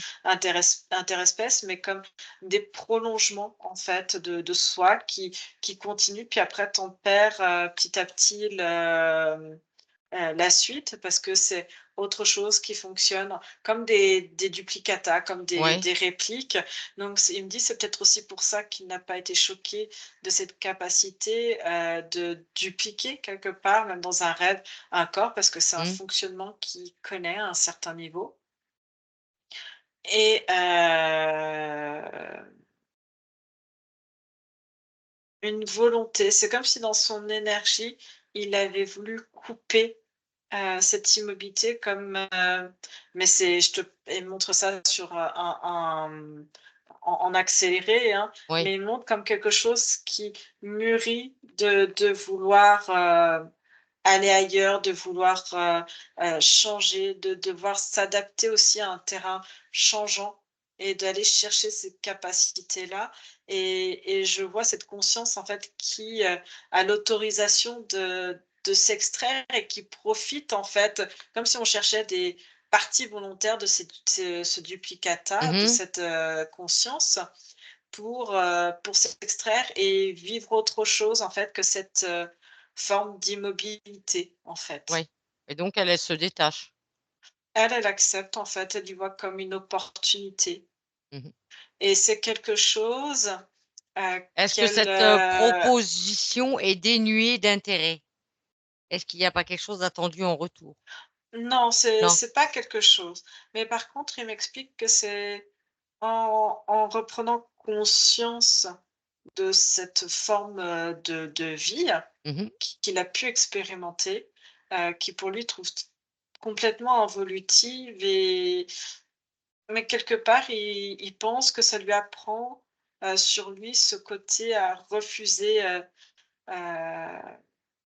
interespèces, mais comme des prolongements, en fait, de soi qui continuent. Puis après tu en perds, petit à petit la suite parce que c'est autre chose qui fonctionne comme des duplicata, comme Ouais. des répliques. Donc il me dit: «C'est peut-être aussi pour ça qu'il n'a pas été choqué de cette capacité, de dupliquer quelque part, même dans un rêve, un corps», parce que c'est un Mmh. fonctionnement qu'il connaît à un certain niveau et une volonté. C'est comme si dans son énergie, il avait voulu couper, cette immobilité comme, mais il montre ça sur, en accéléré, hein, Oui, mais il montre comme quelque chose qui mûrit de vouloir, aller ailleurs, de vouloir, changer, de devoir s'adapter aussi à un terrain changeant et d'aller chercher ces capacités-là et je vois cette conscience en fait qui, a l'autorisation de s'extraire et qui profite en fait, comme si on cherchait des parties volontaires de ce duplicata, de mmh, cette, conscience pour s'extraire et vivre autre chose en fait que cette, forme d'immobilité en fait. oui, et donc elle se détache. Elle accepte en fait, elle y voit comme une opportunité Mmh. et c'est quelque chose, Est-ce que qu'elle, cette, proposition est dénuée d'intérêt? Est-ce qu'il y a pas quelque chose d'attendu en retour? non, Non? c'est pas quelque chose, mais par contre, il m'explique que c'est en reprenant conscience de cette forme, de vie Mmh. qu'il a pu expérimenter, qui pour lui trouve complètement involutive et mais quelque part, il pense que ça lui apprend, sur lui ce côté à refuser, heu,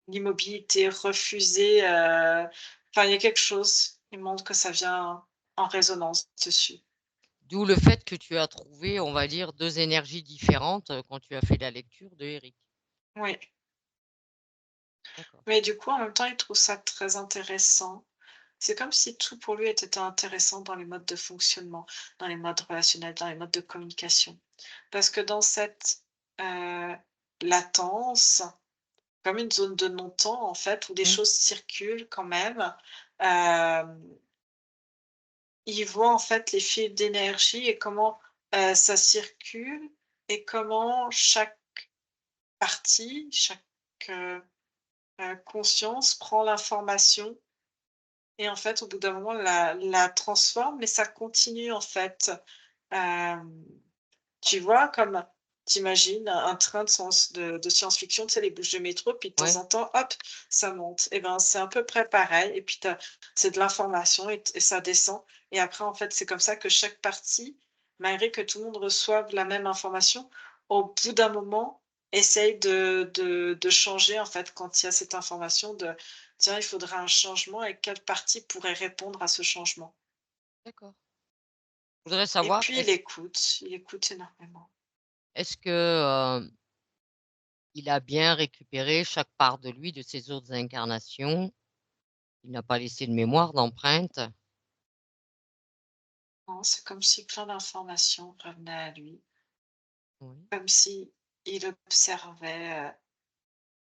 l'immobilité, refuser, enfin, il y a quelque chose, il montre que ça vient en résonance dessus. D'où le fait que tu as trouvé, on va dire, 2 énergies différentes, quand tu as fait la lecture de Eric. Oui, D'accord. mais du coup, en même temps, il trouve ça très intéressant. C'est comme si tout pour lui était intéressant dans les modes de fonctionnement, dans les modes relationnels, dans les modes de communication. Parce que dans cette, heu, latence, comme une zone de non-temps en fait, où des Mmh. choses circulent quand même, hem, il voit en fait les fils d'énergie et comment, ça circule et comment chaque partie, chaque, heu conscience prend l'information et en fait, au bout d'un moment, la transforme, mais ça continue en fait. Hem, tu vois, comme t'imagines un train de science-fiction, tu sais, les bouches de métro, puis de temps Ouais, en temps, hop, ça monte. Et ben, c'est à peu près pareil et puis c'est de l'information et ça descend et après, en fait, c'est comme ça que chaque partie, malgré que tout le monde reçoive la même information, au bout d'un moment, essaye de changer, en fait, quand il y a cette information de: «Tiens, il faudrait un changement et quelle partie pourrait répondre à ce changement?» d'accord. Je voudrais Et savoir, puis il écoute énormément. est-ce que, il a bien récupéré chaque part de lui de ses autres incarnations? Il n'a pas laissé de mémoire, d'empreinte? Non, c'est comme si plein d'informations revenaient à lui, Oui. comme si il observait,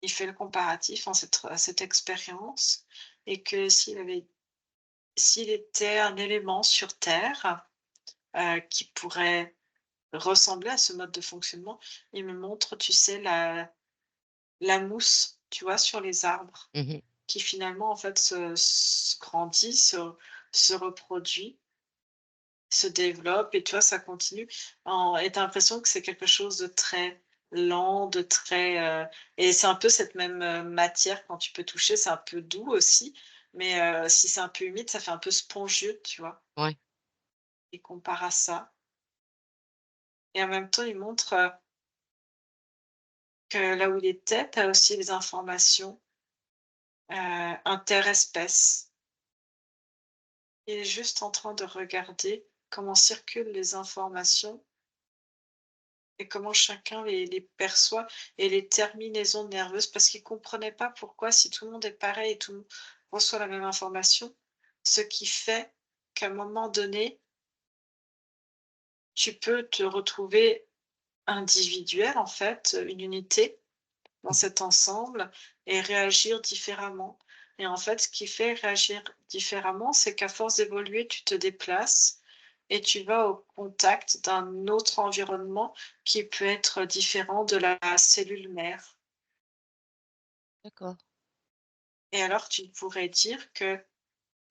il fait le comparatif en cette expérience et que s'il était un élément sur terre, qui pourrait ressembler à ce mode de fonctionnement, il me montre, tu sais, la mousse, tu vois, sur les arbres Mmh. qui finalement, en fait, se grandit, se reproduit, se développe et tu vois, ça continue et tu l'impression que c'est quelque chose de très lent, de très, et c'est un peu cette même, matière quand tu peux toucher, c'est un peu doux aussi, mais si c'est un peu humide, ça fait un peu spongieux, tu vois? Ouais, Il compare à ça et en même temps, il montre, que là où il était, tu as aussi les informations, interespèces. Il est juste en train de regarder comment circulent les informations et comment chacun les perçoit et les terminaisons nerveuses parce qu'il ne comprenait pas pourquoi si tout le monde est pareil et tout le monde reçoit la même information, ce qui fait qu'à un moment donné, tu peux te retrouver individuel en fait, une unité dans cet ensemble et réagir différemment. Et en fait, ce qui fait réagir différemment, c'est qu'à force d'évoluer, tu te déplaces et tu vas au contact d'un autre environnement qui peut être différent de la cellule mère. d'accord. Et alors, tu pourrais dire que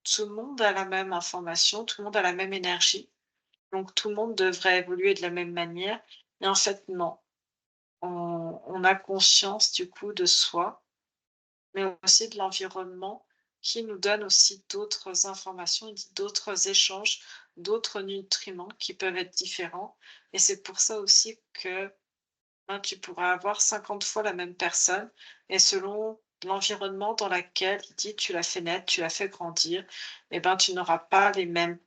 tout le monde a la même information, tout le monde a la même énergie, donc tout le monde devrait évoluer de la même manière. Mais en fait, non. on a conscience du coup de soi, mais aussi de l'environnement qui nous donne aussi d'autres informations, d'autres échanges, d'autres nutriments qui peuvent être différents. Et c'est pour ça aussi que tu pourras avoir 50 fois la même personne et selon l'environnement dans lequel dit tu l'as fait naître, tu l'as fait grandir, et ben, tu n'auras pas les mêmes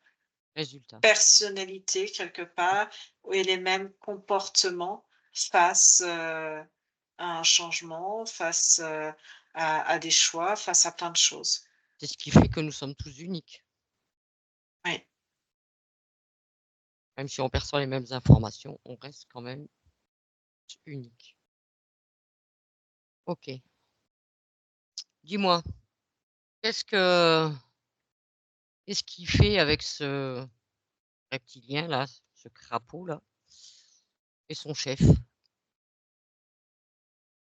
Résultat. personnalités quelque part et les mêmes comportements face, à un changement, face, à des choix, face à plein de choses. C'est ce qui fait que nous sommes tous uniques. Oui, Même si on perçoit les mêmes informations, on reste quand même unique. OK. Dis-moi, qu'est-ce que qu'est-ce qu'il fait avec ce reptilien-là, ce crapaud-là et son chef?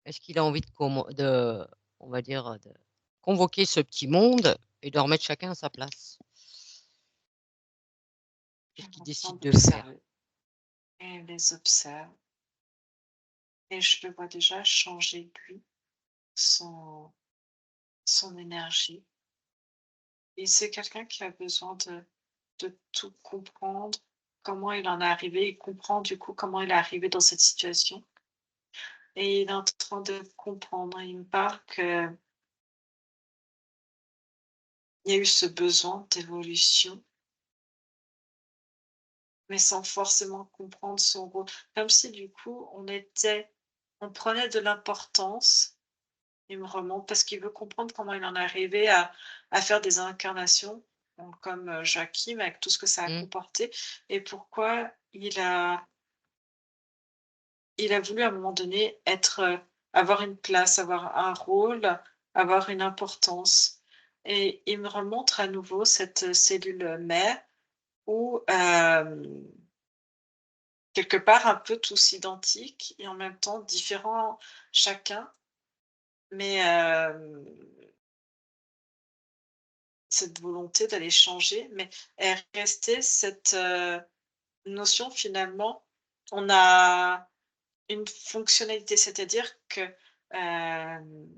Est-ce qu'il a envie de on va dire, de convoquer ce petit monde et de remettre chacun à sa place? Qu'est-ce qu'il on décide semble de faire? observer et les observe et je le vois déjà changer lui, son son énergie. Et c'est quelqu'un qui a besoin de tout comprendre, comment il en est arrivé. Il comprend du coup comment il est arrivé dans cette situation et il est en train de comprendre. Il me parle qu'il y a eu ce besoin d'évolution, mais sans forcément comprendre son rôle. Comme si du coup on prenait de l'importance. Il me remonte parce qu'il veut comprendre comment il en est arrivé à faire des incarnations, donc comme, Joachim avec tout ce que ça a Mmh, comporté et pourquoi il a voulu à un moment donné être, avoir une place, avoir un rôle, avoir une importance et il me remontre à nouveau cette, cellule, mère où, quelque part un peu tous identiques et en même temps différents chacun, mais, cette volonté d'aller changer, mais est restée cette, notion finalement, on a une fonctionnalité, c'est-à-dire que, hem,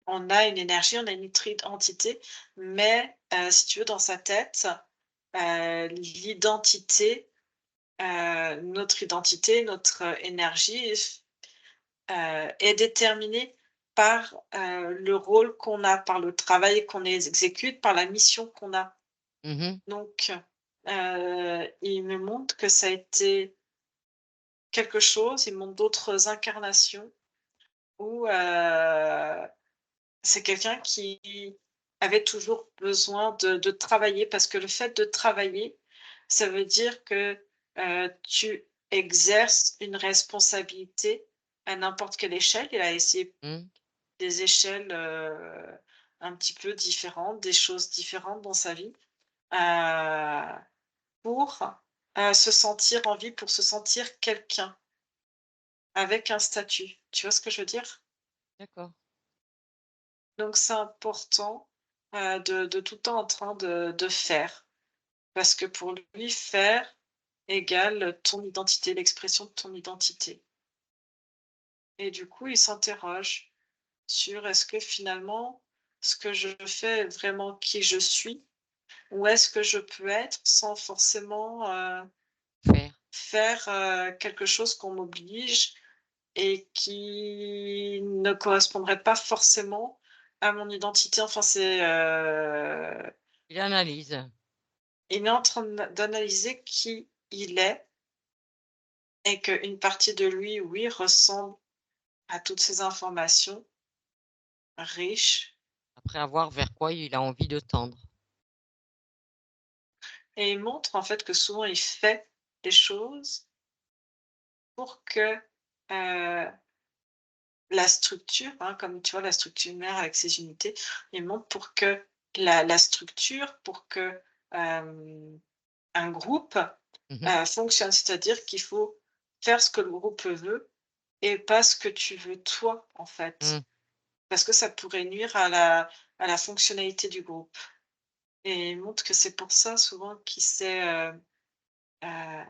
on a une énergie, on a une entité, mais, si tu veux dans sa tête, l'identité, notre identité, notre énergie est déterminée par, le rôle qu'on a, par le travail qu'on exécute, par la mission qu'on a. mmh. Donc, il me montre que ça a été quelque chose, il montre d'autres incarnations où, c'est quelqu'un qui avait toujours besoin de travailler parce que le fait de travailler, ça veut dire que, tu exerces une responsabilité à n'importe quelle échelle. Il a essayé Mmh. des échelles, un petit peu différentes, des choses différentes dans sa vie, heu, pour, se sentir en vie, pour se sentir quelqu'un, avec un statut. Tu vois ce que je veux dire? D'accord. Donc c'est important, de tout le temps en train de faire. Parce que pour lui, faire égale ton identité, l'expression de ton identité. Et du coup, il s'interroge sur est-ce que finalement, ce que je fais est vraiment qui je suis? Ou est-ce que je peux être sans forcément, Faire. faire, quelque chose qu'on m'oblige et qui ne correspondrait pas forcément à mon identité? Enfin, Il analyse. il est en train d'analyser qui il est et qu'une partie de lui, oui, ressemble à toutes ces informations riches Après avoir vers quoi il a envie de tendre. et il montre en fait que souvent il fait des choses pour que, heu, la structure, hein, comme tu vois la structure mère avec ses unités, il montre pour que la structure, pour que, un groupe, Mmh. fonctionne. C'est-à-dire qu'il faut faire ce que le groupe veut et pas ce que tu veux toi, en Mmh. fait. Parce que ça pourrait nuire à la fonctionnalité du groupe et il montre que c'est pour ça souvent qu'il s'est, heu,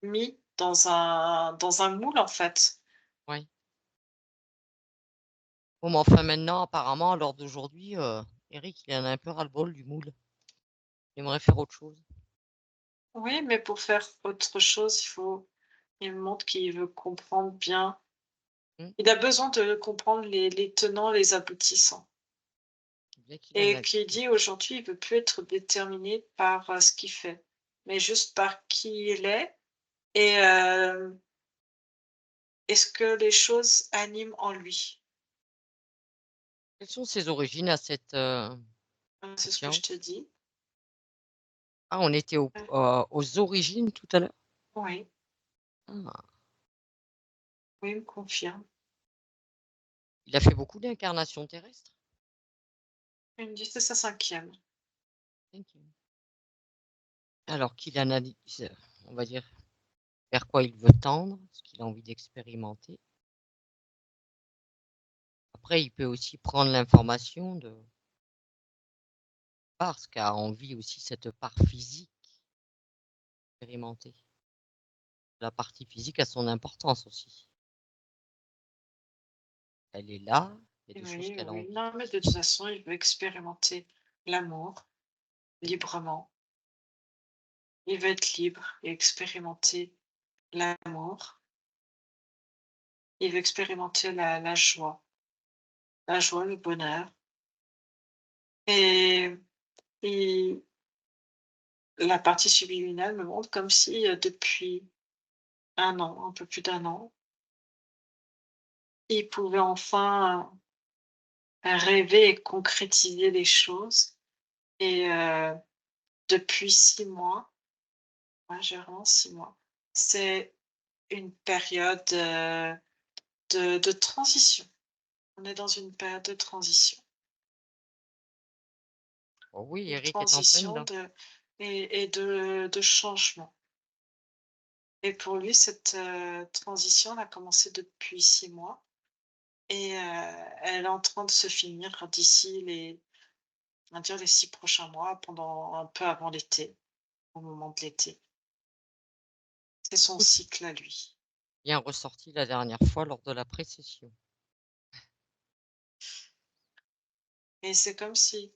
mis dans un moule, en fait. Oui. Bon, mais enfin maintenant, apparemment, à l'heure d'aujourd'hui, Eric, il en a un peu ras-le-bol du moule. Il aimerait faire autre chose. Oui, mais pour faire autre chose, il montre qu'il veut comprendre bien. Mmh. Il a besoin de comprendre les tenants, les aboutissants. Bien qu'il en Et a qui dit aujourd'hui, il veut plus être déterminé par, ce qu'il fait, mais juste par qui il est et ce que les choses animent en lui. Quelles sont ses origines à cette, C'est ce que je conscience? te dis. Ah, on était Ouais. aux origines tout à l'heure? Oui, Ah, oui, il me confirme. il a fait beaucoup d'incarnations terrestres? Il me dit: «C'est sa 5e». OK. Alors qu'il analyse, on va dire, vers quoi il veut tendre, ce qu'il a envie d'expérimenter. Après, il peut aussi prendre l'information de parce qu'a envie aussi cette part physique expérimentée. La partie physique a son importance aussi. Elle est là, il y a des choses Oui, qu'elle a oui. envie Non, de mais de toute façon, il veut expérimenter l'amour librement. Il veut être libre et expérimenter l'amour. Il veut expérimenter la joie, le bonheur. Et il la partie subliminale me montre comme si, depuis un an, un peu plus d'un an, il pouvait enfin, rêver et concrétiser les choses et depuis 6 mois, ouais, j'ai vraiment 6 mois, c'est une période, de transition. On est dans une période de transition. oh oui, Une Eric est en plein transition dedans. de et de changement. Et pour lui, cette, transition, elle a commencé depuis 6 mois et elle est en train de se finir d'ici on va dire les 6 prochains mois, pendant un peu avant l'été, au moment de l'été. C'est son Oui, cycle à lui. bien ressorti la dernière fois lors de la précession. Et c'est comme si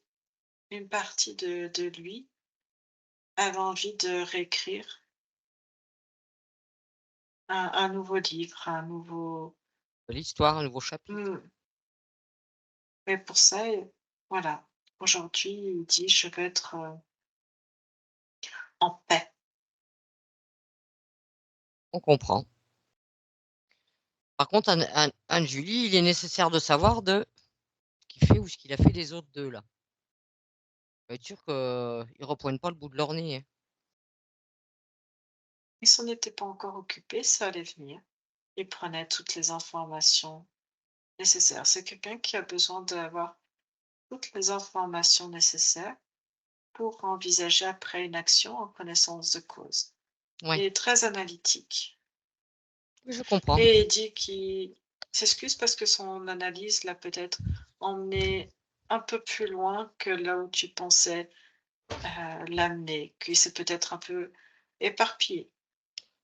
une partie de lui avait envie de réécrire un nouveau livre, un nouveau De l'histoire, un nouveau chapitre. mmh, mais pour ça, voilà, aujourd'hui, il dit: «Je veux être, en paix». On comprend. Par contre, Anne-Julie, il est nécessaire de savoir de ce qu'il fait ou ce qu'il a fait des autres 2 là. Faut être sûr qu'ils repoignent pas le bout de leur nez, hein. Il s'en était pas encore occupé, ça allait venir. Il prenait toutes les informations nécessaires. C'est quelqu'un qui a besoin d'avoir toutes les informations nécessaires pour envisager après une action en connaissance de cause. Il Ouais, est très analytique oui, je comprends. et il dit qu'il s'excuse parce que son analyse l'a peut-être emmené un peu plus loin que là où tu pensais, l'amener, qu'il s'est peut-être un peu éparpillé.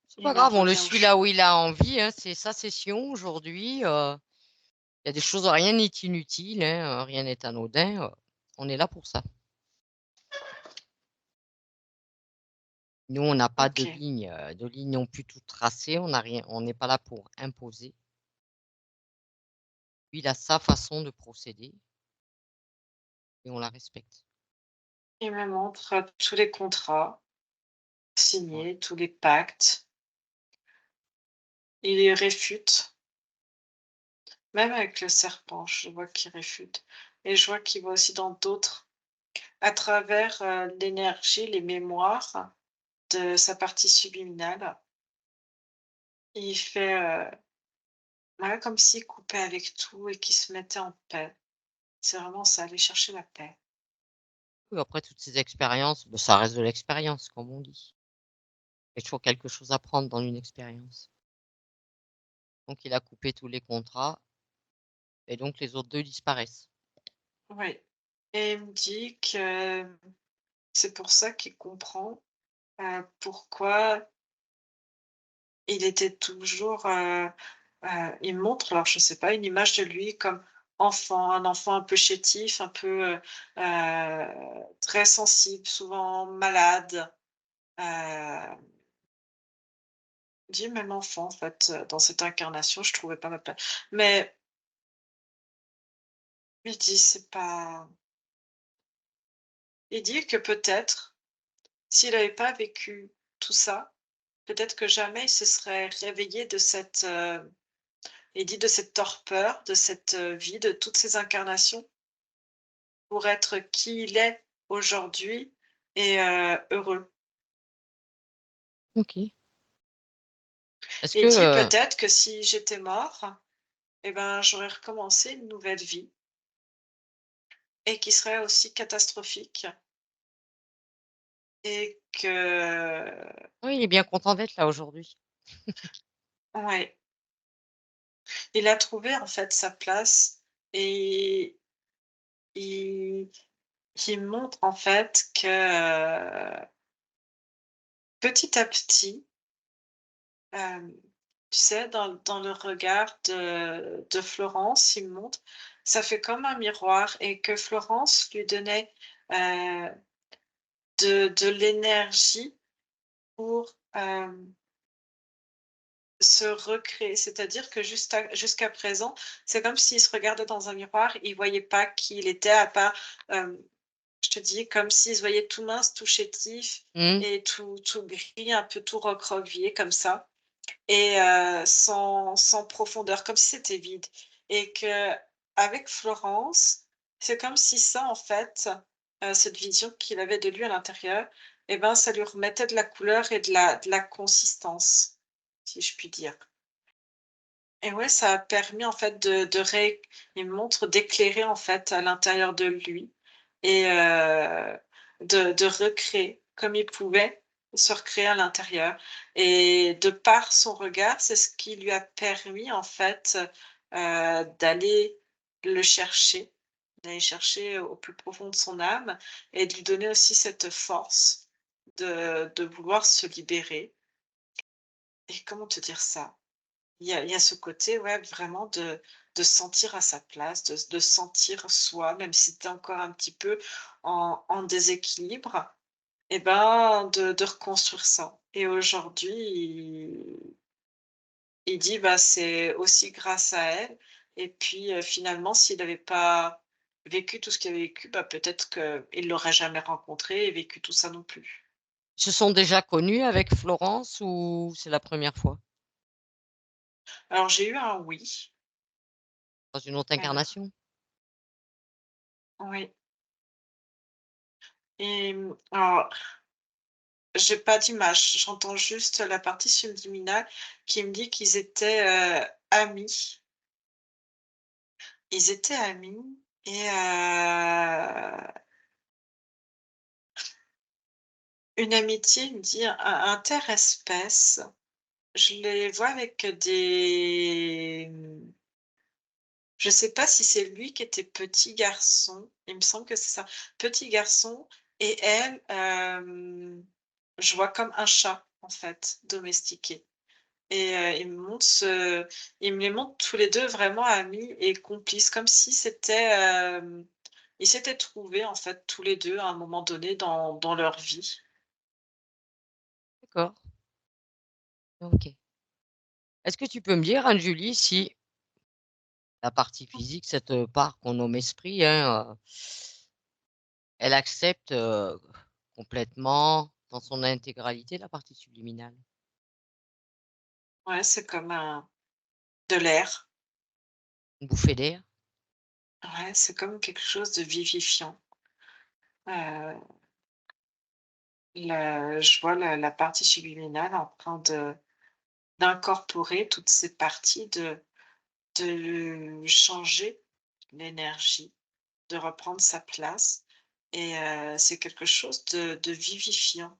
C'est pas Il en grave, on le revient au suit là ch où il a envie, hein, c'est sa session aujourd'hui, il y a des choses, rien n'est inutile, hein, rien n'est anodin, on est là pour ça. Nous, on n'a pas OK. de ligne non plus toute tracée, on n'a rien, on n'est pas là pour imposer. Lui, il a sa façon de procéder et on la respecte. Il me montre, tous les contrats Ouais. signés, tous les pactes. Il les réfute, même avec le serpent, je vois qu'il réfute et je vois qu'il va aussi dans d'autres à travers, l'énergie, les mémoires de sa partie subliminale. Il fait, ouais, comme s'il coupait avec tout et qu'il se mettait en paix. C'est vraiment ça, aller chercher la paix. Oui, après toutes ces expériences, bah, ça reste de l'expérience, comme on dit. Il y a toujours quelque chose à prendre dans une expérience. Donc il a coupé tous les contrats et donc les autres 2 disparaissent. Oui et il me dit que c'est pour ça qu'il comprend, pourquoi il était toujours, il montre, alors je sais pas, une image de lui comme enfant, un enfant un peu chétif, un peu, très sensible, souvent malade, heu, dit même enfant en fait, dans cette incarnation, je trouvais pas ma place. Mais il dit: «C'est pas», il dit que peut-être, s'il n'avait pas vécu tout ça, peut-être que jamais il se serait réveillé de cette, il dit, de cette torpeur, de cette, vie, de toutes ces incarnations pour être qui il est aujourd'hui et heureux. OK. Est-ce Et que, il dit: «Peut-être que si j'étais mort, et ben, j'aurais recommencé une nouvelle vie et qui serait aussi catastrophique et que» oui, il est bien content d'être là aujourd'hui. ouais, il a trouvé en fait sa place et il il montre en fait que, petit à petit, hem, tu sais, dans le regard de Florence, il me montre, ça fait comme un miroir et que Florence lui donnait, heu, de l'énergie pour, se recréer. C'est-à-dire que jusqu'à présent, c'est comme s'il se regardait dans un miroir, il voyait pas qui il était à part, hem, je te dis, comme s'il se voyait tout mince, tout chétif Mmh. et tout gris, un peu tout recroquevillé comme ça. Et sans profondeur, comme si c'était vide et qu'avec Florence, c'est comme si ça, en fait, cette vision qu'il avait de lui à l'intérieur et ben, ça lui remettait de la couleur et de la consistance, si je puis dire. Et ouais, ça a permis, en fait, de ré il me montre d'éclairer, en fait, à l'intérieur de lui et de recréer comme il pouvait, se recréer à l'intérieur et de par son regard, c'est ce qui lui a permis, en fait, d'aller le chercher, d'aller chercher au plus profond de son âme et de lui donner aussi cette force de vouloir se libérer et comment te dire ça? Il y a ce côté, ouais, vraiment de se sentir à sa place, de se sentir soi, même si tu es encore un petit peu en déséquilibre et ben, de reconstruire ça et aujourd'hui, il dit: «Bah, c'est aussi grâce à elle» et puis, finalement, s'il n'avait pas vécu tout ce qu'il a vécu, bah, peut-être qu'il l'aurait jamais rencontré et vécu tout ça non plus. Ils se sont déjà connus avec Florence ou c'est la première fois? Alors j'ai eu un oui, Dans une autre incarnation? oui et alors j'ai pas d'image, j'entends juste la partie subliminale qui me dit qu'ils étaient, amis. Ils étaient amis et une amitié, il me dit interespèce. Je les vois avec je sais pas si c'est lui qui était petit garçon, il me semble que c'est ça. Petit garçon et elle, je vois comme un chat, en fait, domestiqué. Et ils me les montrent tous les 2 vraiment amis et complices, comme si c'était, ils s'étaient trouvés, en fait, tous les 2 à un moment donné dans leur vie. D'accord, OK. Est-ce que tu peux me dire, Anne-Julie, si la partie physique, cette, part qu'on nomme esprit, hein, elle accepte, complètement, dans son intégralité, la partie subliminale? Ouais, c'est comme un de l'air. Une bouffée d'air? Ouais, c'est comme quelque chose de vivifiant. Heu, je vois la partie subliminale en train d'incorporer toutes ces parties, de changer l'énergie, de reprendre sa place et c'est quelque chose de vivifiant.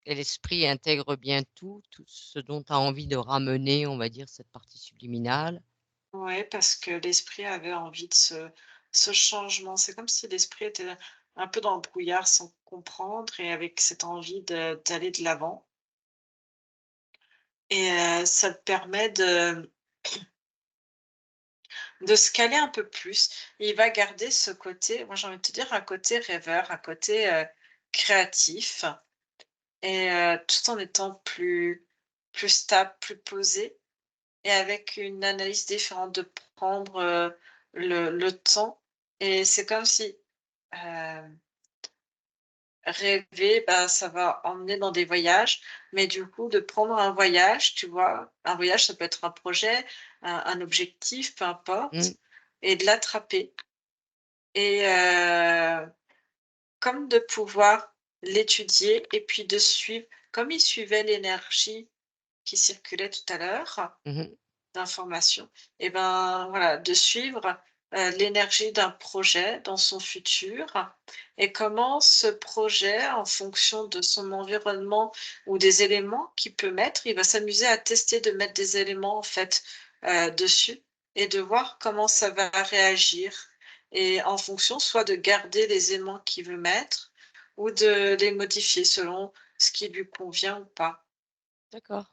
Et l'esprit intègre bien tout ce dont tu as envie de ramener, on va dire, cette partie subliminale. Ouais, parce que l'esprit avait envie de ce changement. C'est comme si l'esprit était un peu dans le brouillard sans comprendre et avec cette envie d'aller de l'avant et ça te permet de se caler un peu plus. Il va garder ce côté, moi j'ai envie de te dire, un côté rêveur, un côté, créatif et tout en étant plus stable, plus posé et avec une analyse différente, de prendre, le temps et c'est comme si, hem rêver, bah, ça va emmener dans des voyages, mais du coup, de prendre un voyage, tu vois? Un voyage, ça peut être un projet, un objectif, peu Mmh. importe et de l'attraper et comme de pouvoir l'étudier et puis de suivre comme il suivait l'énergie qui circulait tout à l'heure, Mmh. d'informations et ben, voilà, de suivre, l'énergie d'un projet dans son futur et comment ce projet, en fonction de son environnement ou des éléments qu'il peut mettre, il va s'amuser à tester de mettre des éléments, en fait, dessus et de voir comment ça va réagir et en fonction, soit de garder les éléments qu'il veut mettre ou de les modifier selon ce qui lui convient ou pas. D'accord.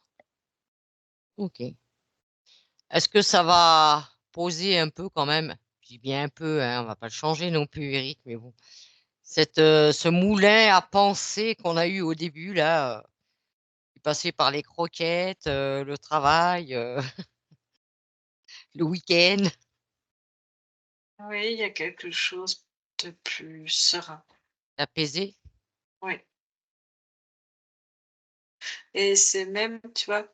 OK. Est-ce que ça va poser un peu quand même, je dis bien un peu, hein, on va pas le changer non plus Eric, mais bon, ce moulin à penser qu'on a eu au début là, qui passait par les croquettes, le travail, le week-end. Oui, il y a quelque chose de plus serein. Apaisé? Oui et c'est même, tu vois,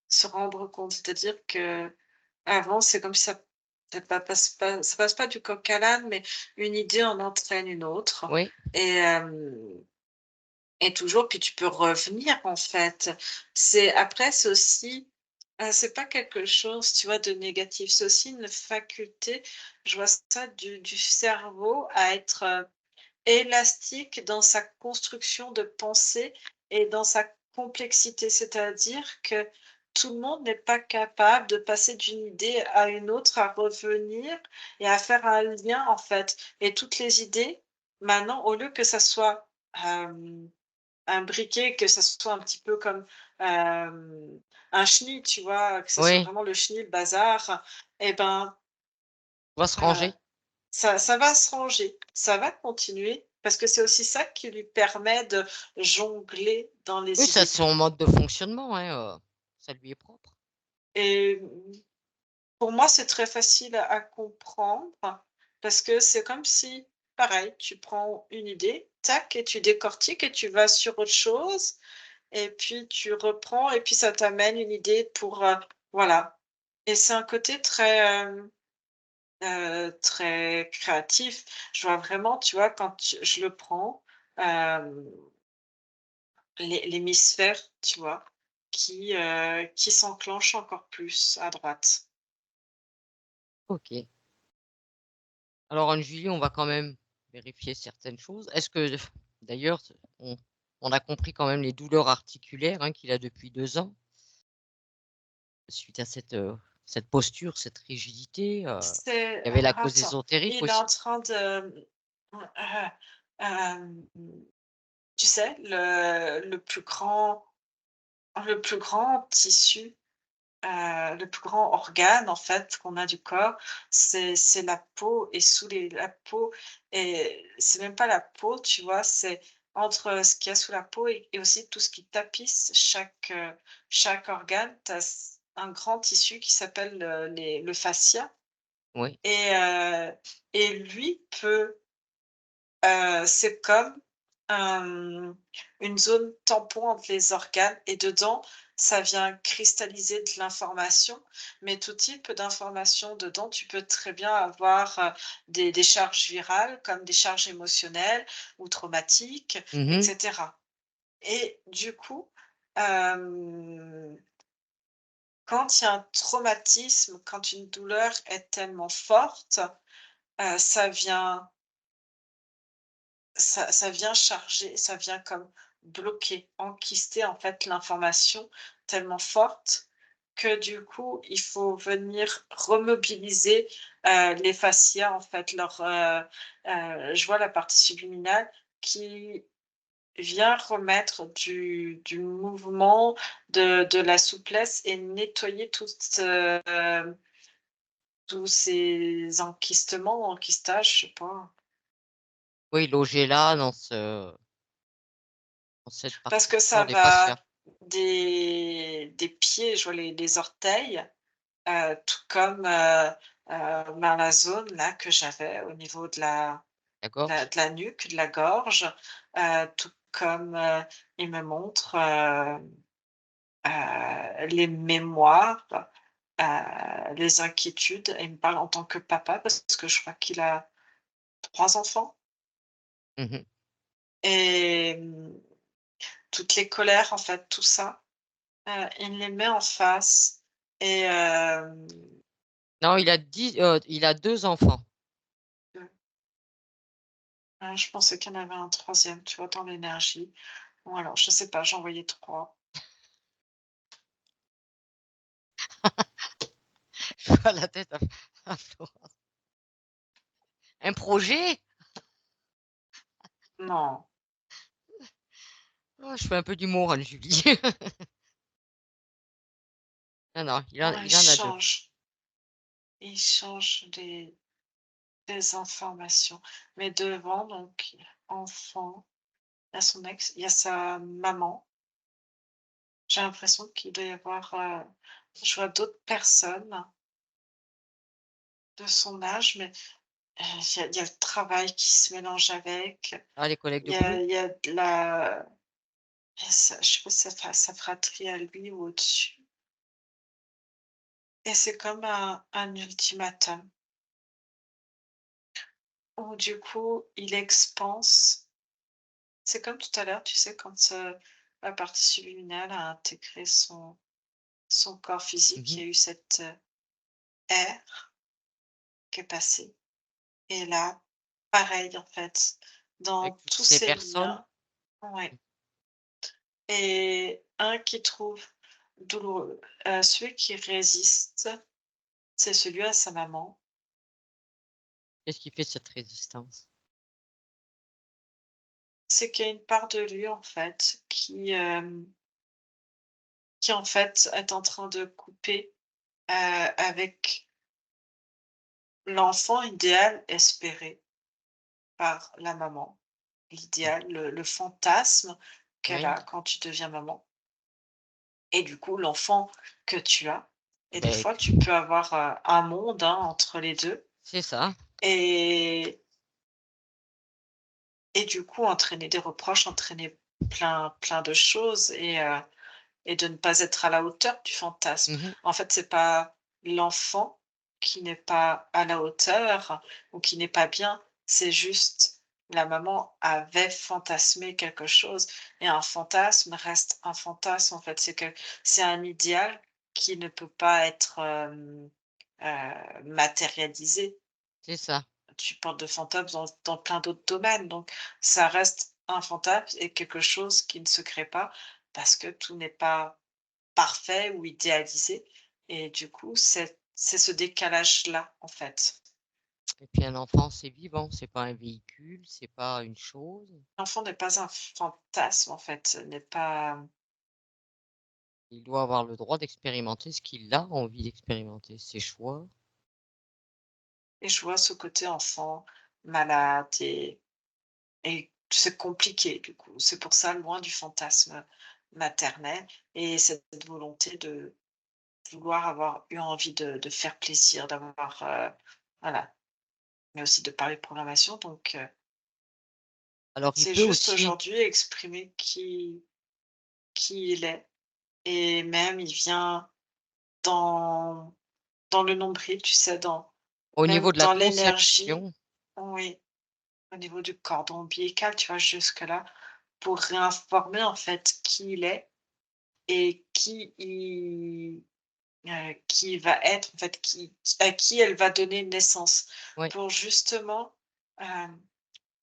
se rendre compte, c'est-à-dire qu'avant, c'est comme si ça passe pas du coq à l'âne, mais une idée en entraîne une autre Oui, et et toujours puis tu peux revenir, en fait. C'est aussi, c'est pas quelque chose, tu vois, de négatif. C'est aussi une faculté, je vois ça du cerveau à être, élastique dans sa construction de pensée et dans sa complexité. C'est-à-dire que tout le monde n'est pas capable de passer d'une idée à une autre, à revenir et à faire un lien, en fait. Et toutes les idées, maintenant, au lieu que ça soit, un briquet, que ça soit un petit peu comme, un chenil, tu vois? Que ça soit oui, vraiment le chenil, le bazar et ben, on va se heu ranger. ça va se ranger, ça va continuer parce que c'est aussi ça qui lui permet de jongler dans Oui, les ça idées c'est son mode de fonctionnement, hein, ça lui est propre. et pour moi, c'est très facile à comprendre parce que c'est comme si, pareil, tu prends une idée, tac et tu décortiques et tu vas sur autre chose et puis tu reprends et puis ça t'amène une idée pour, voilà et c'est un côté très, très créatif. Je vois vraiment, tu vois, quand je le prends, hem, l'hémisphère, tu vois, qui s'enclenche encore plus à droite. OK. Alors Anne-Julie, on va quand même vérifier certaines choses. Est-ce que d'ailleurs, on a compris quand même les douleurs articulaires, hein, qu'il a depuis 2 ans, suite à cette posture, cette rigidité, C'est il y avait la cause attends, ésotérique il est en aussi? train de, hem, tu sais, le plus grand tissu, le plus grand organe en fait qu'on a du corps, c'est la peau et sous la peau et c'est même pas la peau, tu vois? C'est entre ce qu'il y a sous la peau et aussi tout ce qui tapisse chaque organe. Tu as un grand tissu qui s'appelle, le fascia Oui, et lui peut, c'est comme, une zone tampon entre les organes et dedans, ça vient cristalliser de l'information, mais tout type d'information dedans. Tu peux très bien avoir, des charges virales comme des charges émotionnelles ou traumatiques et mmh, cetera et du coup, hem, quand il y a un traumatisme, quand une douleur est tellement forte, ça vient ça vient charger, ça vient comme bloquer, enquister en fait l'information tellement forte que du coup, il faut venir remobiliser, les fascias en fait, je vois la partie subliminale qui viens remettre du mouvement, de la souplesse et nettoyer tous ces enquistages, je sais pas. Oui, loger là, dans cette Parce partie que du ça corps d'épaisseur. va des pieds, je vois les orteils, tout comme, ben, la zone là que j'avais au niveau de la La de la gorge? de la nuque, de la gorge, tout comme, il me montre, les mémoires, les inquiétudes. Il me parle en tant que papa parce que je crois qu'il a 3 enfants Mmh. et toutes les colères en fait, tout ça, il les met en face et Non, il a 2 enfants. je pensais qu'il y en avait un troisième, tu vois, dans l'énergie. Bon alors je sais pas, j'ai envoyé 3. Je vois la tête à Florence. Un projet? Non, Oh, je fais un peu d'humour, Anne-Julie. Non, non, non, il en a 2. il change des informations. Mais devant donc enfant, il y a son ex, il y a sa maman. J'ai l'impression qu'il doit y avoir, je vois d'autres personnes de son âge, mais, il y a le travail qui se mélange avec. Ah, les collègues Il de y a boulot? il y a de la il y a sa je sais pas si sa fratrie à lui ou au-dessus et c'est comme un ultimatum où du coup il expanse. C'est comme tout à l'heure, tu sais, quand, la partie subliminale a intégré son corps physique, il Mmh. y a eu cette, ère qui est passée et là, pareil en fait, Avec dans toutes tous ces ces personnes? liens ouais et un qui trouve douloureux, celui qui résiste, c'est celui à sa maman. Qu'est-ce qui fait cette résistance? C'est qu'il y a une part de lui en fait qui en fait est en train de couper, avec l'enfant idéal espéré par la maman. Mmh. L'idéal, le fantasme qu'elle Oui, a quand tu deviens maman et du coup l'enfant que tu as et des beh, fois tu peux avoir, un monde, hein, entre les 2 c'est ça. et du coup entraîner des reproches, entraîner plein de choses et de ne pas être à la hauteur du fantasme. Mmh. En fait, c'est pas l'enfant qui n'est pas à la hauteur ou qui n'est pas bien, c'est juste la maman avait fantasmé quelque chose et un fantasme reste un fantasme, en fait. C'est un idéal qui ne peut pas être, matérialisé. C'est ça. Tu parles de fantômes dans plein d'autres domaines, donc ça reste un fantasme et quelque chose qui ne se crée pas parce que tout n'est pas parfait ou idéalisé et du coup, c'est ce décalage-là, en fait. Et puis un enfant, c'est vivant, c'est pas un véhicule, c'est pas une chose. L'enfant n'est pas un fantasme, en fait, n'est pas Il doit avoir le droit d'expérimenter ce qu'il a envie d'expérimenter, ses choix. et je vois ce côté enfant malade et c'est compliqué, du coup. C'est pour ça, loin du fantasme maternel et cette volonté de vouloir avoir eu envie de faire plaisir, d'avoir, voilà, mais aussi de parler de programmation donc Alors il c'est peut juste aussi, aujourd'hui exprimer qui il est et même il vient dans le nombril, tu sais, au même niveau de la dans l'énergie conception, oui, au niveau du cordon ombilical, tu vois? Jusque-là, pour réinformer en fait qui il est et qui va être en fait, à qui elle va donner naissance. oui, Pour justement, hem,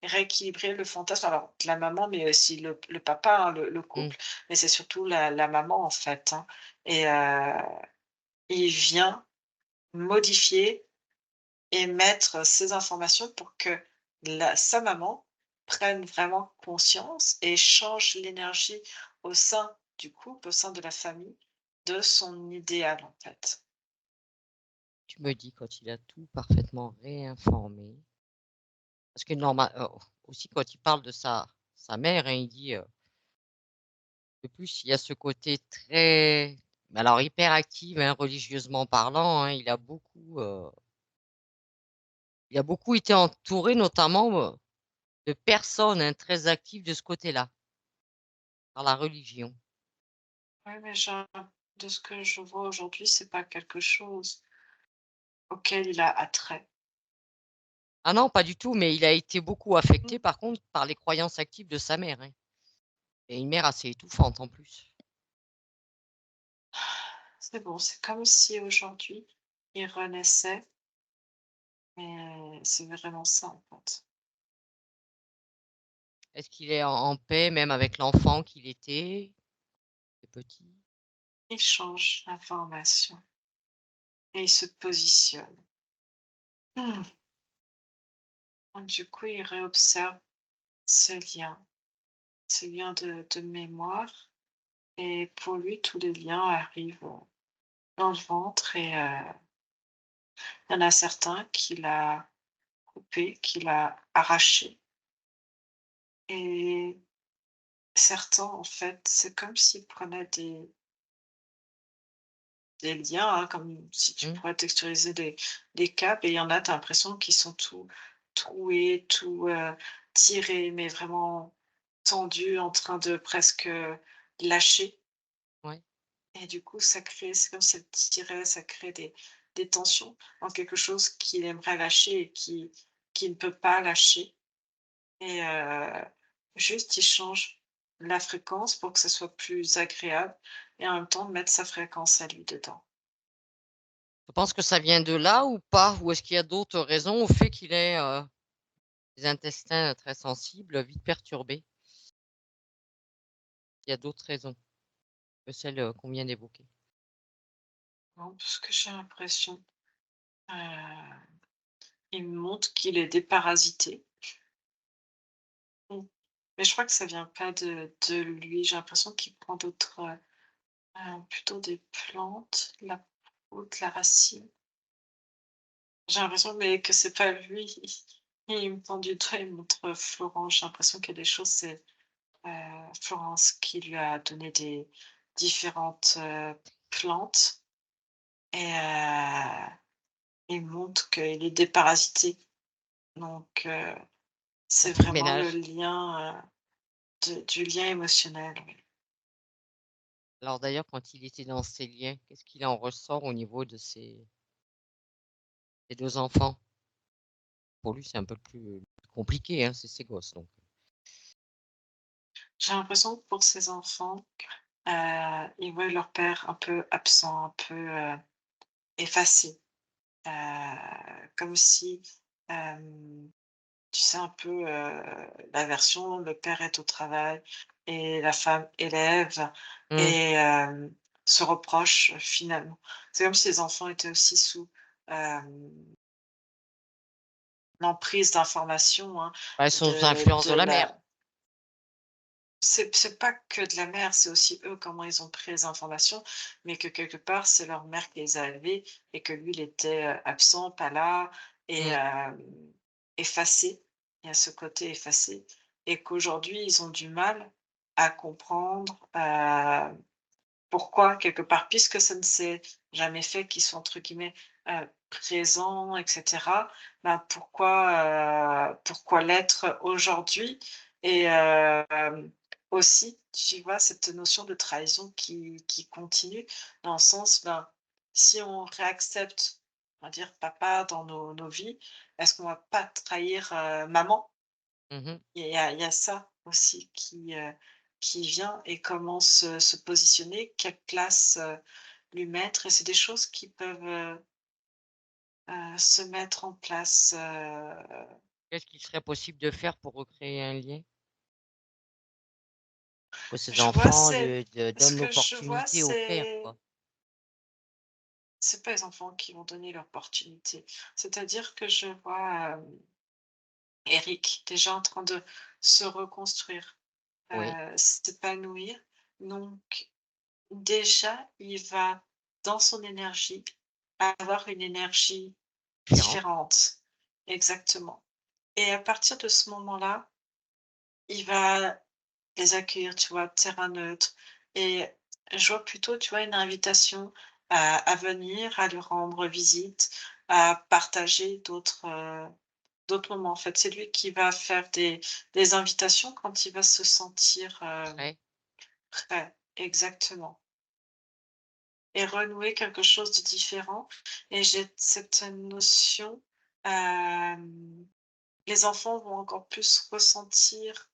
rééquilibrer le fantasme, alors de la maman, mais aussi le papa, hein, le mmh, couple, mais c'est surtout la maman en fait, hein et il vient modifier et mettre ces informations pour que sa maman prenne vraiment conscience et change l'énergie au sein du couple, au sein de la famille, de son idéal, en fait. Tu me dis quand il a tout parfaitement réinformé. Parce que normal aussi quand il parle de sa mère, hein, il dit, de plus, il y a ce côté très mais alors hyperactive, hein, religieusement parlant, hein. Il a beaucoup été entouré notamment, de personnes, hein, très actives de ce côté-là, par la religion. Oui, mais de ce que je vois aujourd'hui, c'est pas quelque chose auquel il a attrait. Ah non, pas du tout, mais il a été beaucoup affecté par contre par les croyances actives de sa mère, hein, et une mère assez étouffante en plus. C'est bon, c'est comme si aujourd'hui, il renaissait, mais c'est vraiment ça, en fait. Est-ce qu'il est en paix même avec l'enfant qu'il était, petit? Il change l'information et il se positionne. Hmm. Du coup, il réobserve ce lien de mémoire, et pour lui, tous les liens arrivent dans le ventre, et il y en a certains qu'il a coupés, qu'il a arrachés, et certains, en fait, c'est comme s'il prenait des liens, hein, comme si tu Mmh. pourrais texturiser des câbles, et il y en a, tu as l'impression qu'ils sont tout troués, tout, tirés, mais vraiment tendus, en train de presque, lâcher, Ouais. et du coup, ça crée c'est comme si elle tirait, ça crée des tensions dans quelque chose qu'il aimerait lâcher et qui ne peut pas lâcher, et juste il change la fréquence pour que ça soit plus agréable, et en même temps mettre sa fréquence à lui dedans. Tu penses que ça vient de là ou pas? Ou est-ce qu'il y a d'autres raisons au fait qu'il ait, des intestins très sensibles, vite perturbés? Il y a d'autres raisons que celles, qu'on vient d'évoquer? Non, parce que j'ai l'impression, heu, il me montre qu'il est déparasité. Mmh. Mais je crois que ça vient pas de lui. J'ai l'impression qu'il prend d'autres, plutôt des plantes, la route, la racine. J'ai l'impression, mais que c'est pas lui. Il me tend du doigt, il me montre Florence. J'ai l'impression qu'il y a des choses, c'est, heu, Florence qui lui a donné des différentes, plantes, et il me montre qu'il est déparasité. Donc Ça c'est fait le vraiment le ménage. lien, du lien émotionnel, oui. Alors d'ailleurs, quand il était dans ces liens, qu'est-ce qu'il en ressort au niveau de ses 2 enfants? Pour lui, c'est un peu plus compliqué, hein, c'est ses gosses donc. J'ai l'impression que pour ces enfants, ils voient leur père un peu absent, un peu, effacé, comme si, tu sais un peu, la version le père est au travail et la femme élève, Mmh. et se reproche, finalement. C'est comme si les enfants étaient aussi sous, hem, l'emprise d'informations, hein, Bah, sous l'influence de de la mère. la c'est pas que de la mère, c'est aussi eux, comment ils ont pris les informations, mais que quelque part, c'est leur mère qui les a élevés, et que lui, il était, absent, pas là, et Mmh. effacé. Il y a ce côté effacé, et qu'aujourd'hui, ils ont du mal à comprendre, pourquoi quelque part, puisque ça ne s'est jamais fait, qu'ils sont entre guillemets, «présents» et cetera, ben, pourquoi l'être aujourd'hui? Et aussi, tu vois, cette notion de trahison qui continue, dans le sens, ben, si on réaccepte, on va dire, papa dans nos vies, est-ce qu'on va pas trahir, maman? Mmh. Il y a ça aussi qui vient, et comment se positionner, quelle place, lui mettre, et c'est des choses qui peuvent, se mettre en place, Qu'est-ce qu'il serait possible de faire pour recréer un lien? Que ses je vois, enfants c'est lui de ce donnent que je vois, l'opportunité au père, quoi. c'est pas les enfants qui vont donner l'opportunité. C'est-à-dire que je vois, Eric déjà en train se reconstruire, Oui, s'épanouir. Donc déjà, il va, dans son énergie, avoir une énergie différent. différente. Exactement. Et à partir de ce moment-là, il va les accueillir, tu vois, terrain neutre. Et je vois plutôt, tu vois, une invitation à venir, à lui rendre visite, à partager d'autres moments. En fait, c'est lui qui va faire des invitations quand il va se sentir, Prêt. prêt. Exactement. Et renouer quelque chose de différent. Et j'ai cette notion, les enfants vont encore plus ressentir,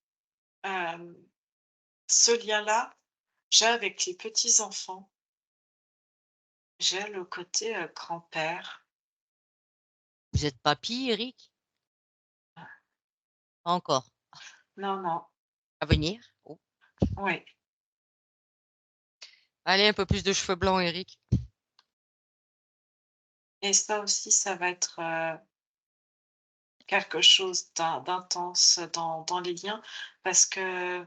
hem, ce lien-là. J'ai avec les petits-enfants, j'ai le côté, grand-père. Vous êtes papy, Eric? Pas encore. Non, non, À venir? Oh. oui. Allez, un peu plus de cheveux blancs, Eric. Et ça aussi, ça va être, quelque chose d'intense dans les liens parce que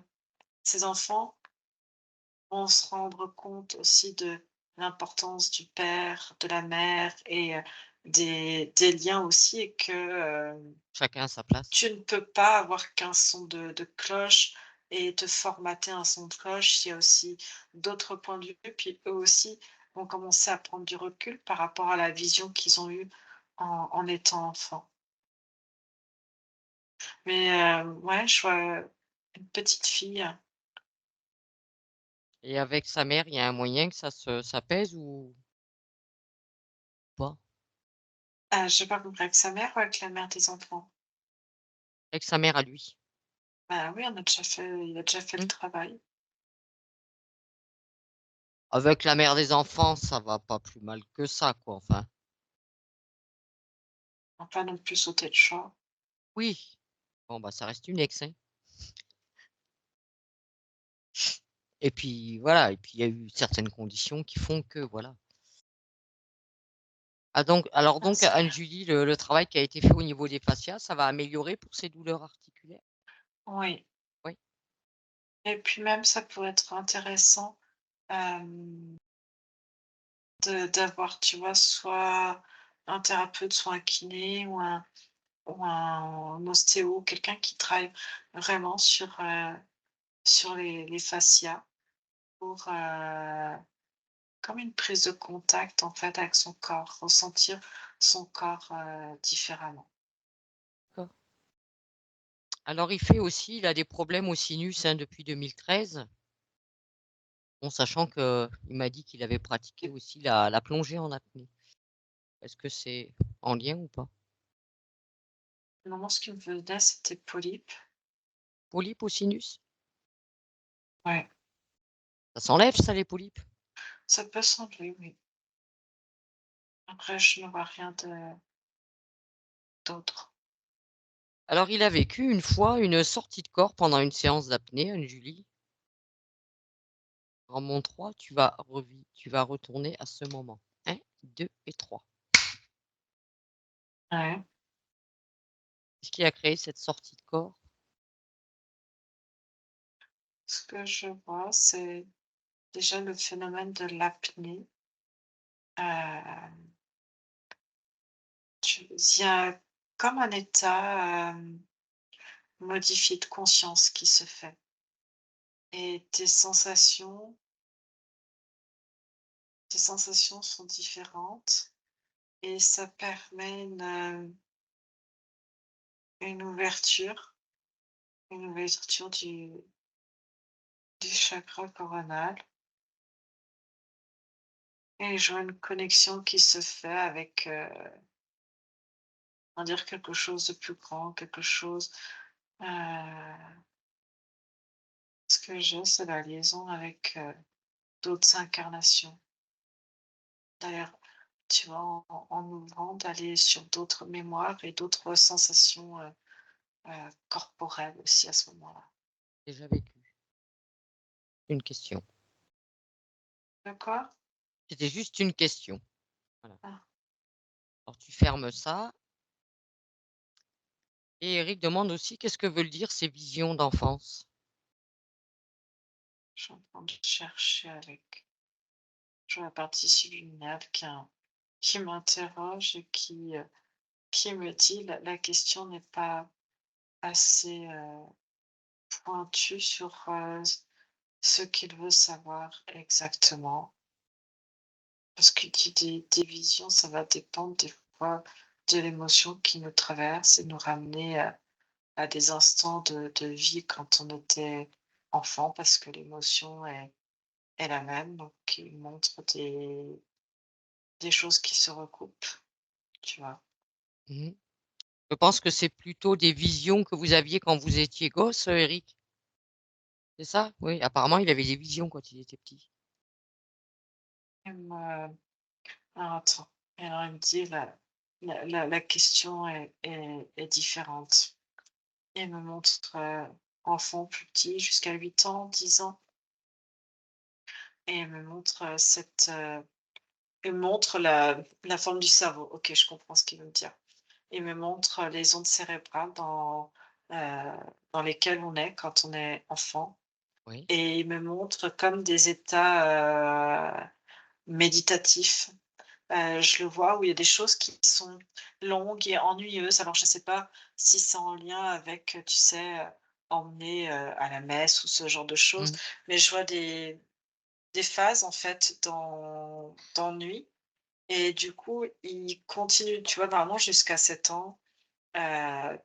ces enfants vont se rendre compte aussi de l'importance du père, de la mère et des liens aussi et que, Chacun à sa place. tu ne peux pas avoir qu'un son de cloche et te formater un son de cloche. Il y a aussi d'autres points de vue, puis eux aussi vont commencer à prendre du recul par rapport à la vision qu'ils ont eue en étant enfant. Mais ouais, je vois une petite fille. Et avec sa mère, il y a un moyen que ça pèse ou pas? J'ai pas compris, avec sa mère ou avec la mère des enfants? Avec sa mère à lui. Bah oui, il a déjà fait le Mmh. travail. Avec la mère des enfants, ça va pas plus mal que ça, quoi, enfin. On va pas non plus sauter de choix. Oui. Bon, bah, ça reste une ex, hein. Et puis voilà, et puis il y a eu certaines conditions qui font que voilà. Ah Ah, donc c'est clair. Anne-Julie, le travail qui a été fait au niveau des fascias, ça va améliorer pour ses douleurs articulaires? Oui. Oui, Et puis même, ça pourrait être intéressant, hem, d'avoir, tu vois, soit un thérapeute, soit un kiné ou un ostéo, quelqu'un qui travaille vraiment sur les fascias pour, comme une prise de contact, en fait, avec son corps, ressentir son corps, différemment. d'accord. Alors il a des problèmes au sinus, hein, depuis 2013. Bon, sachant qu'il m'a dit qu'il avait pratiqué aussi la plongée en apnée. Est-ce que c'est en lien ou pas? Non, moi, ce qui me venait, c'était polype. Polypes au sinus? Ouais, Ça s'enlève ça, les polypes? ça peut sembler, oui. Après, je ne vois rien d'autre. Alors il a vécu une fois une sortie de corps pendant une séance d'apnée, Anne-Julie. En mon 3, tu vas retourner à ce moment. 1, 2 et 3. Ouais. Qu'est-ce qui a créé cette sortie de corps? Ce que je vois, c'est déjà le phénomène de l'apnée. Heu, il y a comme un état, modifié de conscience qui se fait et tes sensations sont différentes et ça permet une ouverture une ouverture du chakra coronal et je vois une connexion qui se fait avec, on va dire quelque chose de plus grand, quelque chose, heu, ce que j'ai, c'est la liaison avec, d'autres incarnations. D'ailleurs, tu vois, en ouvrant, d'aller sur d'autres mémoires et d'autres sensations, corporelles aussi à ce moment-là. Déjà vécu? Une question. D'accord. C'était juste une question. Voilà. Ah, Alors tu fermes ça Et Eric demande aussi qu'est-ce que veulent dire ces visions d'enfance? Je suis en train de chercher avec sur la partie subliminale qui m'interroge et qui me dit: «La question n'est pas assez, pointue sur, ce qu'il veut savoir exactement». Parce qu'il dit des visions, ça va dépendre des fois de l'émotion qui nous traverse et nous ramener à des instants de vie quand on était enfant, parce que l'émotion est la même, donc il montre des choses qui se recoupent, tu vois? Mmh. Je pense que c'est plutôt des visions que vous aviez quand vous étiez gosse, Eric? C'est ça? Oui, apparemment il avait des visions quand il était petit. Même, alors attends, alors il me dit la question est différente. Il me montre, enfant plus petit jusqu'à 8 ans, 10 ans, et il me montre, il me montre la forme du cerveau. OK, je comprends ce qu'il veut me dire. Il me montre les ondes cérébrales dans lesquelles on est quand on est enfant, Oui. et il me montre comme des états, méditatifs. Je le vois où il y a des choses qui sont longues et ennuyeuses. Alors je ne sais pas si c'est en lien avec, tu sais, emmener, à la messe ou ce genre de choses, Mmh. mais je vois des phases en fait d'ennui, et du coup, il continue, tu vois? Normalement jusqu'à 7 ans,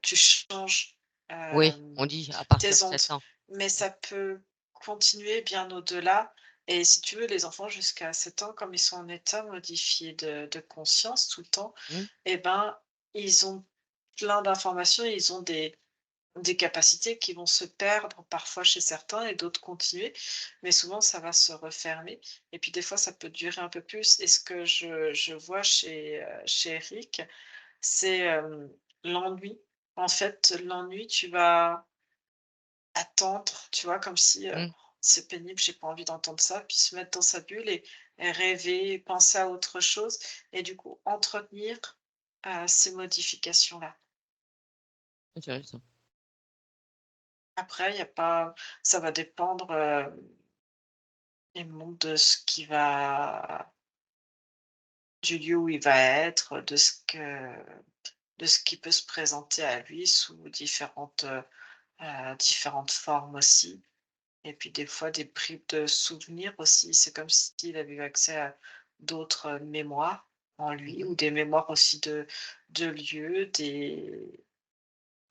tu changes, Oui, on dit à partir de tes ondes, 7 ans. mais ça peut continuer bien au-delà, et si tu veux, les enfants jusqu'à 7 ans, comme ils sont en état modifié de conscience tout le temps, Mmh. et ben, ils ont plein d'informations, ils ont des capacités qui vont se perdre parfois chez certains et d'autres continuer, mais souvent ça va se refermer, et puis des fois ça peut durer un peu plus, et ce que je vois chez Eric, c'est, l'ennui. En fait, l'ennui, tu vas attendre, tu vois? Comme si, Mmh. c'est pénible, j'ai pas envie d'entendre ça, puis se mettre dans sa bulle et rêver, penser à autre chose, et du coup entretenir, ces modifications-là. Intéressant. Après, il y a pas ça va dépendre, évidemment de ce qui va du lieu où il va être, de ce qui peut se présenter à lui sous différentes formes aussi. Et puis des fois des bribes de souvenirs aussi. C'est comme s'il avait eu accès à d'autres, mémoires en lui, Mmh. ou des mémoires aussi de lieux, des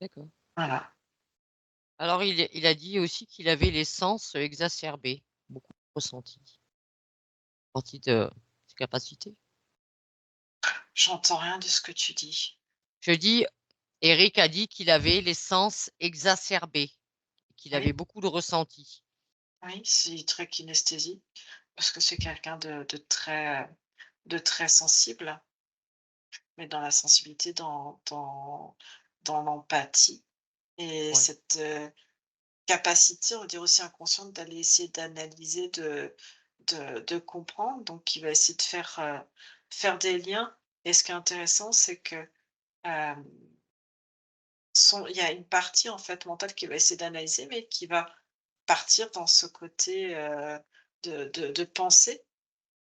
D'accord. voilà. Alors il a dit aussi qu'il avait les sens exacerbés, beaucoup ressentis. Partie de ses capacités. J'entends rien de ce que tu dis. Je dis Eric a dit qu'il avait les sens exacerbés, qu'il avait Oui, beaucoup de ressentis. oui, c'est très kinesthésie, parce que c'est quelqu'un de très sensible, mais dans la sensibilité, dans l'empathie, et Ouais. cette, capacité, on va dire aussi inconsciente, d'aller essayer d'analyser, de comprendre. Donc il va essayer de faire des liens, et ce qui est intéressant, c'est que, hem, il y a une partie, en fait, mentale qui va essayer d'analyser, mais qui va partir dans ce côté, de pensée.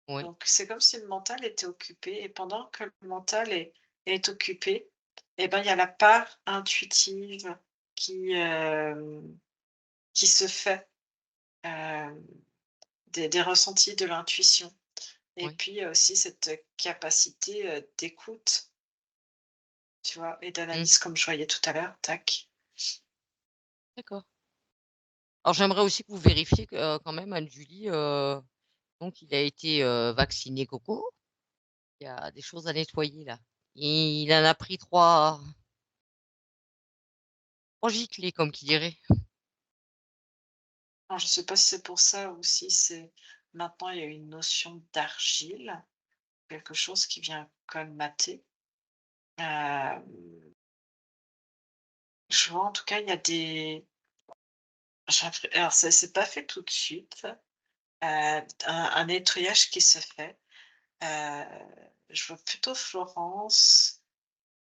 Oui. Donc c'est comme si le mental était occupé, et pendant que le mental est occupé, et ben, il y a la part intuitive qui, qui se fait, hem des ressentis, de l'intuition, et Oui. puis il y a aussi cette capacité, d'écoute, tu vois? Et Mmh. d'analyse, comme je voyais tout à l'heure, tac. D'accord. Alors j'aimerais aussi que vous vérifiez que, quand même Anne-Julie, donc il a été, vacciné Coco. Il y a des choses à nettoyer là. Il en a pris 3 giclées comme qui dirait. Alors je sais pas si c'est pour ça, ou si c'est maintenant il y a une notion d'argile, quelque chose qui vient colmater. Hem, je vois en tout cas il y a alors ça s'est pas fait tout de suite, un nettoyage qui se fait. Je vois plutôt Florence,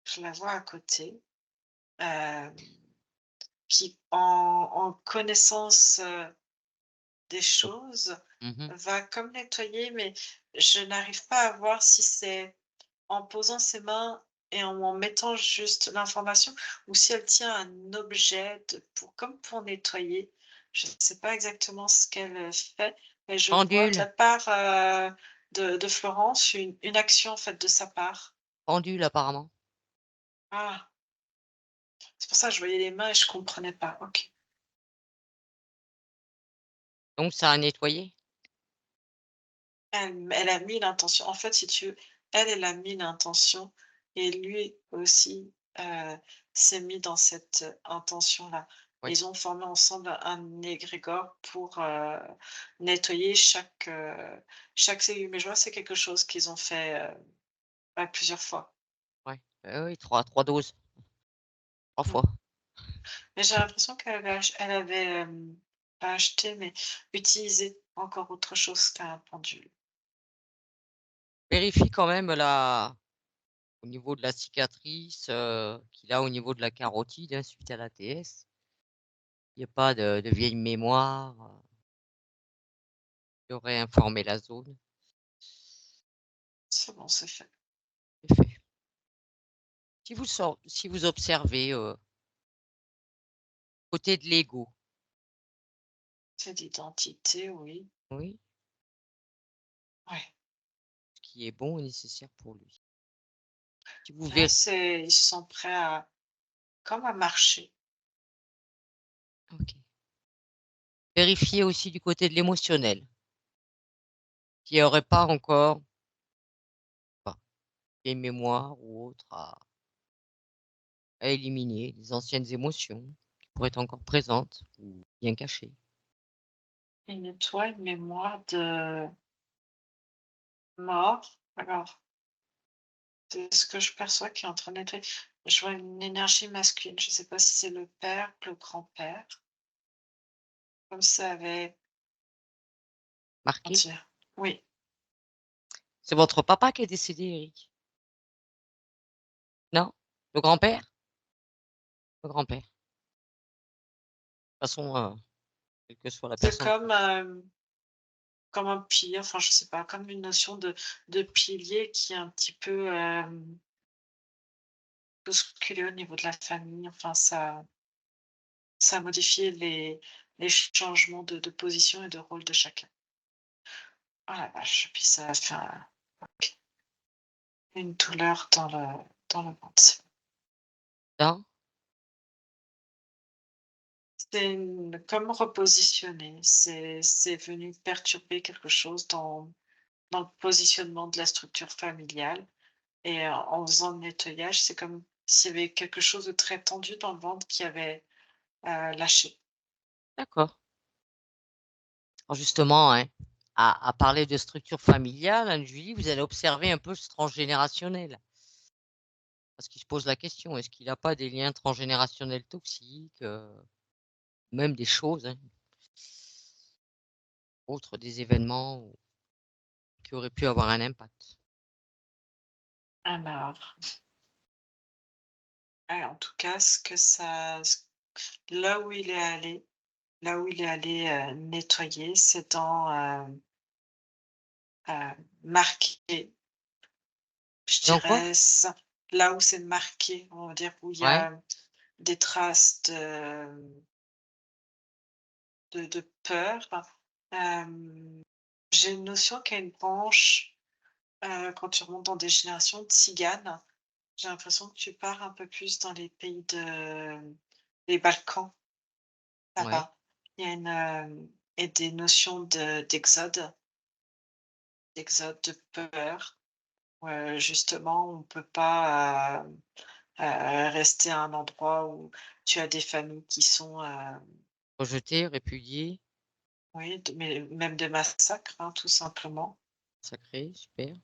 je la vois à côté. qui en connaissance, des choses, Mmh. va comme nettoyer, mais je n'arrive pas à voir si c'est en posant ses mains et en mettant juste l'information ou si elle tient un objet comme pour nettoyer. Je ne sais pas exactement ce qu'elle, fait, mais je vois de Pendule, la part, de Florence une action en fait de sa part. pendule apparemment. Ah! C'est pour ça que je voyais les mains et je comprenais pas. OK. Donc ça a nettoyé? Elle a mis l'intention. En fait, si tu veux, elle a mis l'intention et lui aussi, s'est mis dans cette intention-là. Oui, Ils ont formé ensemble un égrégore pour, nettoyer chaque cellule. Mais je vois, c'est quelque chose qu'ils ont fait, plusieurs fois. ouais. Oui, 3 doses, 3 Mmh. fois. Mais j'ai l'impression elle avait, pas acheté, mais utilisé encore autre chose qu'un pendule. Vérifie quand même au niveau de la cicatrice, qu'il a au niveau de la carotide, hein, suite à l'ATS. Il y a pas de vieille mémoire, qui aurait informé la zone. C'est bon, c'est fait. C'est fait. Si vous observez, côté de l'ego, C'est d'identité, oui. oui, Ouais. ce qui est bon et nécessaire pour lui. Si vous Là, ver ils sont prêts à comme à marcher. OK. Vérifiez aussi du côté de l'émotionnel, qu'il y aurait pas encore, bah, des mémoires ou autres à éliminer, des anciennes émotions qui pourraient être encore présentes ou bien cachées. Ils nettoient une mémoire de mort. Alors, c'est ce que je perçois qui est en train de nettoyer. Je vois une énergie masculine. Je ne sais pas si c'est le père, le grand-père, comme ça avait comment Marqué? dire? Oui, C'est votre papa qui est décédé, Eric? Non? Le grand-père? Le grand-père. De toute façon, quelle que soit la c'est personne. comme un pilier, enfin, je sais pas, comme une notion de pilier qui est un petit peu, bousculé au niveau de la famille. Enfin, ça a modifié les changements de position et de rôle de chacun. Oh la vache, puis ça a fait une douleur dans le ventre. Non? C'est comme repositionner, c'est venu perturber quelque chose dans le positionnement de la structure familiale et en faisant le nettoyage, c'est comme s'il y avait quelque chose de très tendu dans le ventre qui avait, lâché. D'accord. Alors justement, hein, à parler de structure familiale, Anne-Julie, vous allez observer un peu ce transgénérationnel. Parce qu'il se pose la question, est-ce qu'il a pas des liens transgénérationnels toxiques, même des choses, hein, autres des événements qui auraient pu avoir un impact? Alors, en tout cas, là où il est allé nettoyer, c'est marquer, je Donc quoi? dirais ça, là où c'est marqué, on va dire, où il y Ouais, a des traces de peur. J'ai une notion qu'il y a une branche, quand tu remontes dans des générations de tziganes, j'ai l'impression que tu pars un peu plus dans les pays les Balkans, ouais. là-bas. Il y a et des notions d'exode, de peur, où, justement on peut pas, rester à un endroit où tu as des familles qui sont, Rejeté, répudié, oui, mais même des massacres, hein, tout simplement. sacré, super.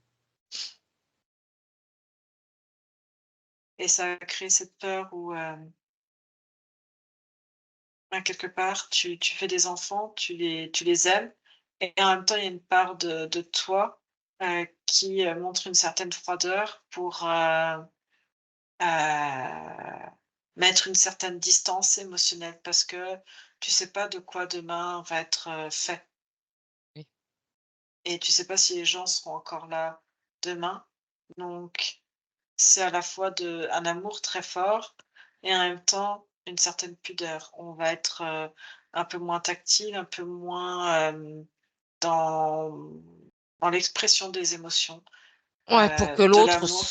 Et ça a créé cette peur où, quelque part, tu fais des enfants, tu les aimes et en même temps, il y a une part de toi, qui, montre une certaine froideur pour, heu, mettre une certaine distance émotionnelle parce que tu sais pas de quoi demain va être, fait Oui. et tu sais pas si les gens seront encore là demain. Donc c'est à la fois un amour très fort et en même temps une certaine pudeur. On va être, un peu moins tactile, un peu moins, dans l'expression des émotions, Ouais, de l'amour.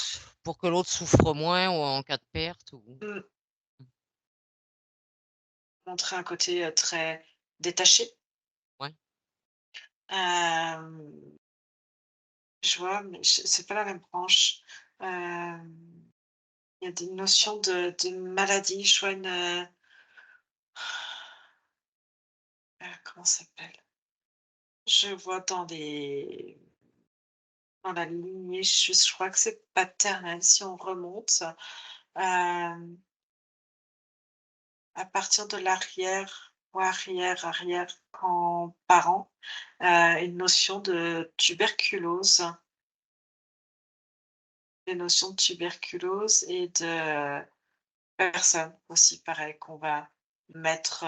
pour que l'autre souffre moins ou en cas de perte ou Mmh, montrer un côté, très détaché. ouais. Hem, je vois, mais c'est pas la même branche. Il y a des notions de maladie. Je vois comment ça s'appelle? Je vois dans la lignée, je crois que c'est paternel si on remonte, hem, à partir de l'arrière ou arrière-arrière-grand-parent, une notion de tuberculose, des notions de tuberculose et de personnes aussi pareil qu'on va mettre,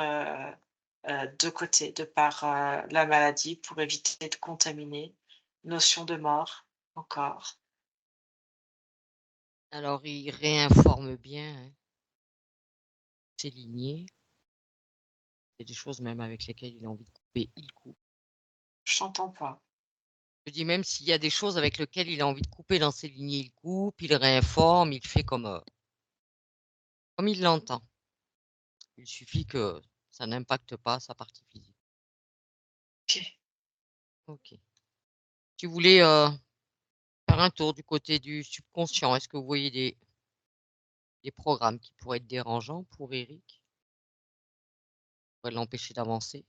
de côté de par, la maladie pour éviter de contaminer. Notion de mort encore. Alors il réinforme bien, hein, ses lignées. Il y a des choses même avec lesquelles il a envie de couper, il coupe. Je t'entends pas. Je dis même s'il y a des choses avec lesquelles il a envie de couper dans ses lignées, il coupe, il réinforme, il fait comme il l'entend. Il suffit que ça n'impacte pas sa partie physique. OK. OK. Tu voulais, faire un tour du côté du subconscient. Est-ce que vous voyez des programmes qui pourraient être dérangeants pour Eric? Qui pourraient l'empêcher d'avancer?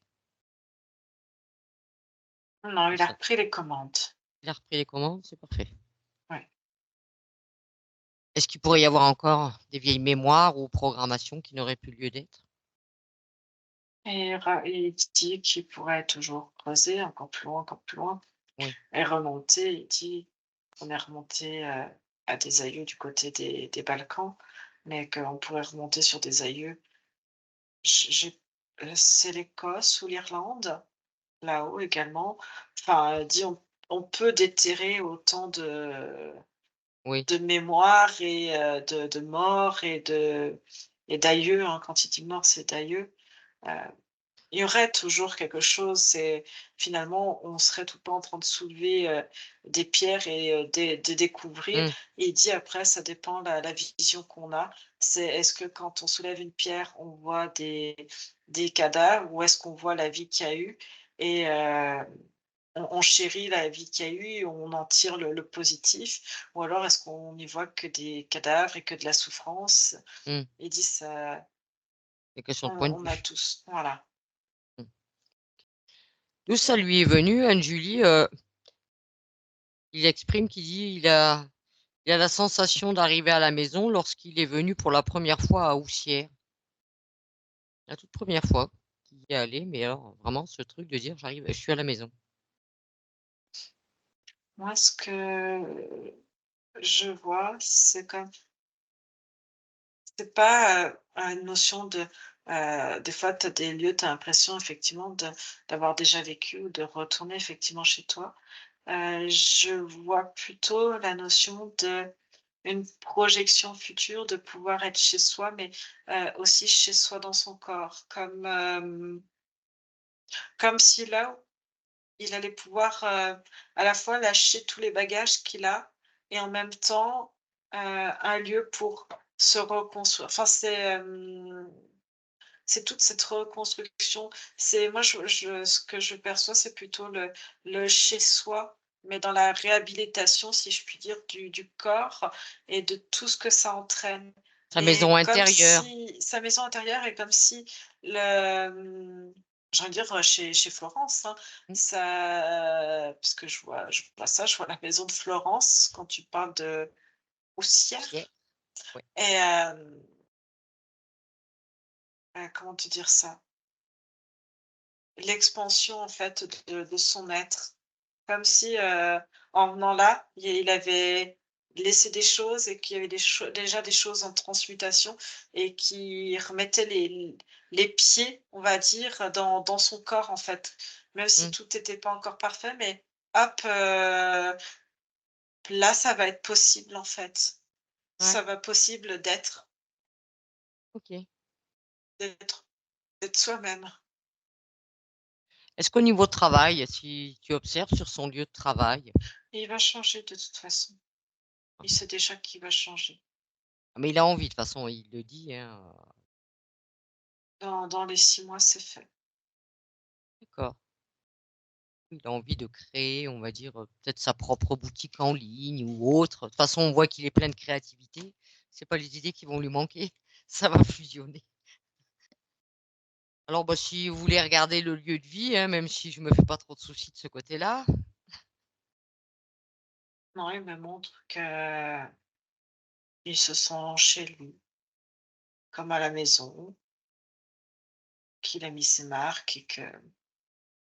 Non, Ou il a ça repris les commandes. il a repris les commandes? C'est parfait. Ouais. Est-ce qu'il pourrait y avoir encore des vieilles mémoires ou programmations qui n'auraient plus lieu d'être? Et il dit qu'il pourrait toujours creuser encore plus loin Oui. et remonter. Il dit qu'on est remonté, à des aïeux du côté des Balkans, mais qu'on pourrait remonter sur des aïeux. J'ai c'est l'Écosse ou l'Irlande, là-haut également. Enfin, dit on peut déterrer autant Oui. de mémoire et de mort et d'aïeux, hein. Quand il dit mort, c'est d'aïeux. Heu, il y aurait toujours quelque chose, c'est finalement, on serait tout le temps en train de soulever, des pierres et de découvrir. Mmh. Et il dit après, ça dépend la vision qu'on a. C'est est-ce que quand on soulève une pierre, on voit des cadavres ou est-ce qu'on voit la vie qu'il y a eu? Et on chérit la vie qu'il y a eu et on en tire le positif? Ou alors est-ce qu'on n'y voit que des cadavres et que de la souffrance? Mmh. Il dit ça, C'est question de point de on a vue. tous, voilà. Mmh. D'où ça lui est venu, Anne-Julie, il exprime qu'il dit il a la sensation d'arriver à la maison lorsqu'il est venu pour la première fois à Houssières. La toute première fois qu'il y est allé, mais alors vraiment ce truc de dire: «Je suis à la maison». Moi, ce que je vois, c'est pas, une notion des fois, tu as des lieux, tu as l'impression effectivement d'avoir déjà vécu ou de retourner effectivement chez toi. Je vois plutôt la notion d'une projection future, de pouvoir être chez soi, mais aussi chez soi dans son corps. Comme si là, il allait pouvoir, à la fois lâcher tous les bagages qu'il a et en même temps, un lieu pour se reconstruire. Enfin, c'est toute cette reconstruction. C'est moi, ce que je perçois, c'est plutôt le chez soi, mais dans la réhabilitation, si je puis dire, du corps et de tout ce que ça entraîne. Sa maison Et comme intérieure. si sa maison intérieure est comme si le, j'ai envie de dire, chez Florence, hein, Mmh. ça parce que je vois ça, je vois la maison de Florence quand tu parles de Fier. Houssières Ouais. et comment te dire ça? L'expansion en fait de son être. Comme si, en venant là, il avait laissait des choses et qu'il y avait déjà des choses en transmutation et qui remettait les pieds, on va dire, dans son corps, en fait. Même si Mmh. tout n'était pas encore parfait, mais hop, là, ça va être possible, en fait. Ouais, Ça va possible OK. d'être d'être soi-même. Est-ce qu'au niveau travail, si tu observes sur son lieu de travail, Et il va changer de toute façon. Il sait déjà qu'il va changer. mais il a envie de toute façon, il le dit, hein, Dans les 6 mois, c'est fait. d'accord. Il a envie de créer, on va dire, peut-être sa propre boutique en ligne ou autre. De toute façon, on voit qu'il est plein de créativité. C'est pas les idées qui vont lui manquer, ça va fusionner. Alors, bah, si vous voulez regarder le lieu de vie, hein, même si je me fais pas trop de soucis de ce côté-là. Non, il me montre qu'il se sent chez lui, comme à la maison, qu'il a mis ses marques et que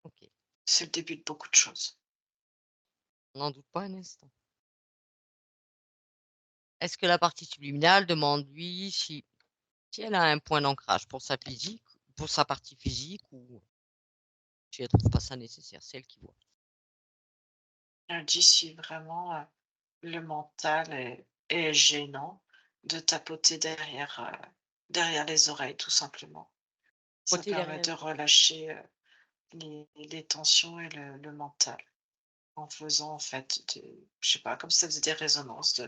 OK, c'est le début de beaucoup de choses. on n'en doute pas un instant. Est-ce que la partie subliminale demande lui si elle a un point d'ancrage pour sa partie physique ou si elle trouve pas ça nécessaire? C'est elle qui voit. Elle dit si vraiment le mental est gênant, de tapoter derrière les oreilles, tout simplement. Ça Côté permet derrière. de relâcher les tensions et le mental en faisant en fait, je sais pas, comme si ça faisait des résonances,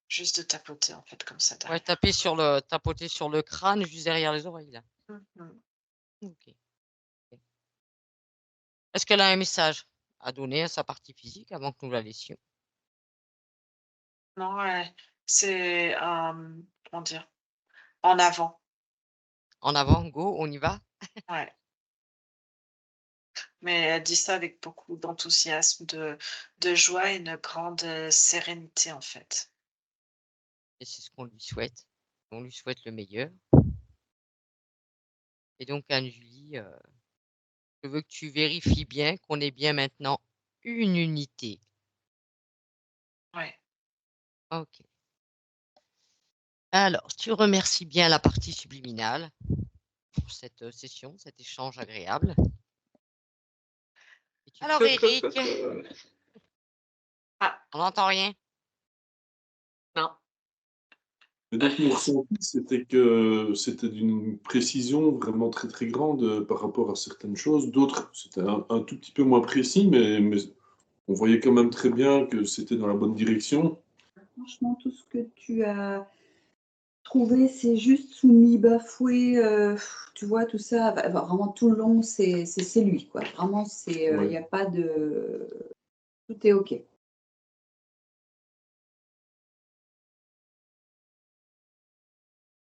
juste de tapoter en fait comme ça Ouais, derrière. tapoter sur le crâne juste derrière les oreilles là. Mhm. OK. OK. Est-ce qu'elle a un message à donner à sa partie physique avant que nous la laissions? Non, c'est comment dire, en avant. En avant, go, on y va? Ouais. Mais elle dit ça avec beaucoup d'enthousiasme, de joie et une grande sérénité en fait. Et c'est ce qu'on lui souhaite. On lui souhaite le meilleur. Et donc Anne-Julie, je veux que tu vérifies bien qu'on est bien maintenant une unité. Ouais. OK. Alors, tu remercies bien la partie subliminale pour cette, session, cet échange agréable. Et tu Alors Eric, Ah, on n'entend rien? non. Et donc, mon ressenti, c'était que c'était d'une précision vraiment très, très grande par rapport à certaines choses. D'autres, c'était un tout petit peu moins précis, mais on voyait quand même très bien que c'était dans la bonne direction. Franchement, tout ce que tu as trouvé, c'est juste soumis, bafoué, tu vois, tout ça, vraiment tout le long, c'est lui, quoi. Vraiment, il Ouais. n'y a pas de... Tout est OK.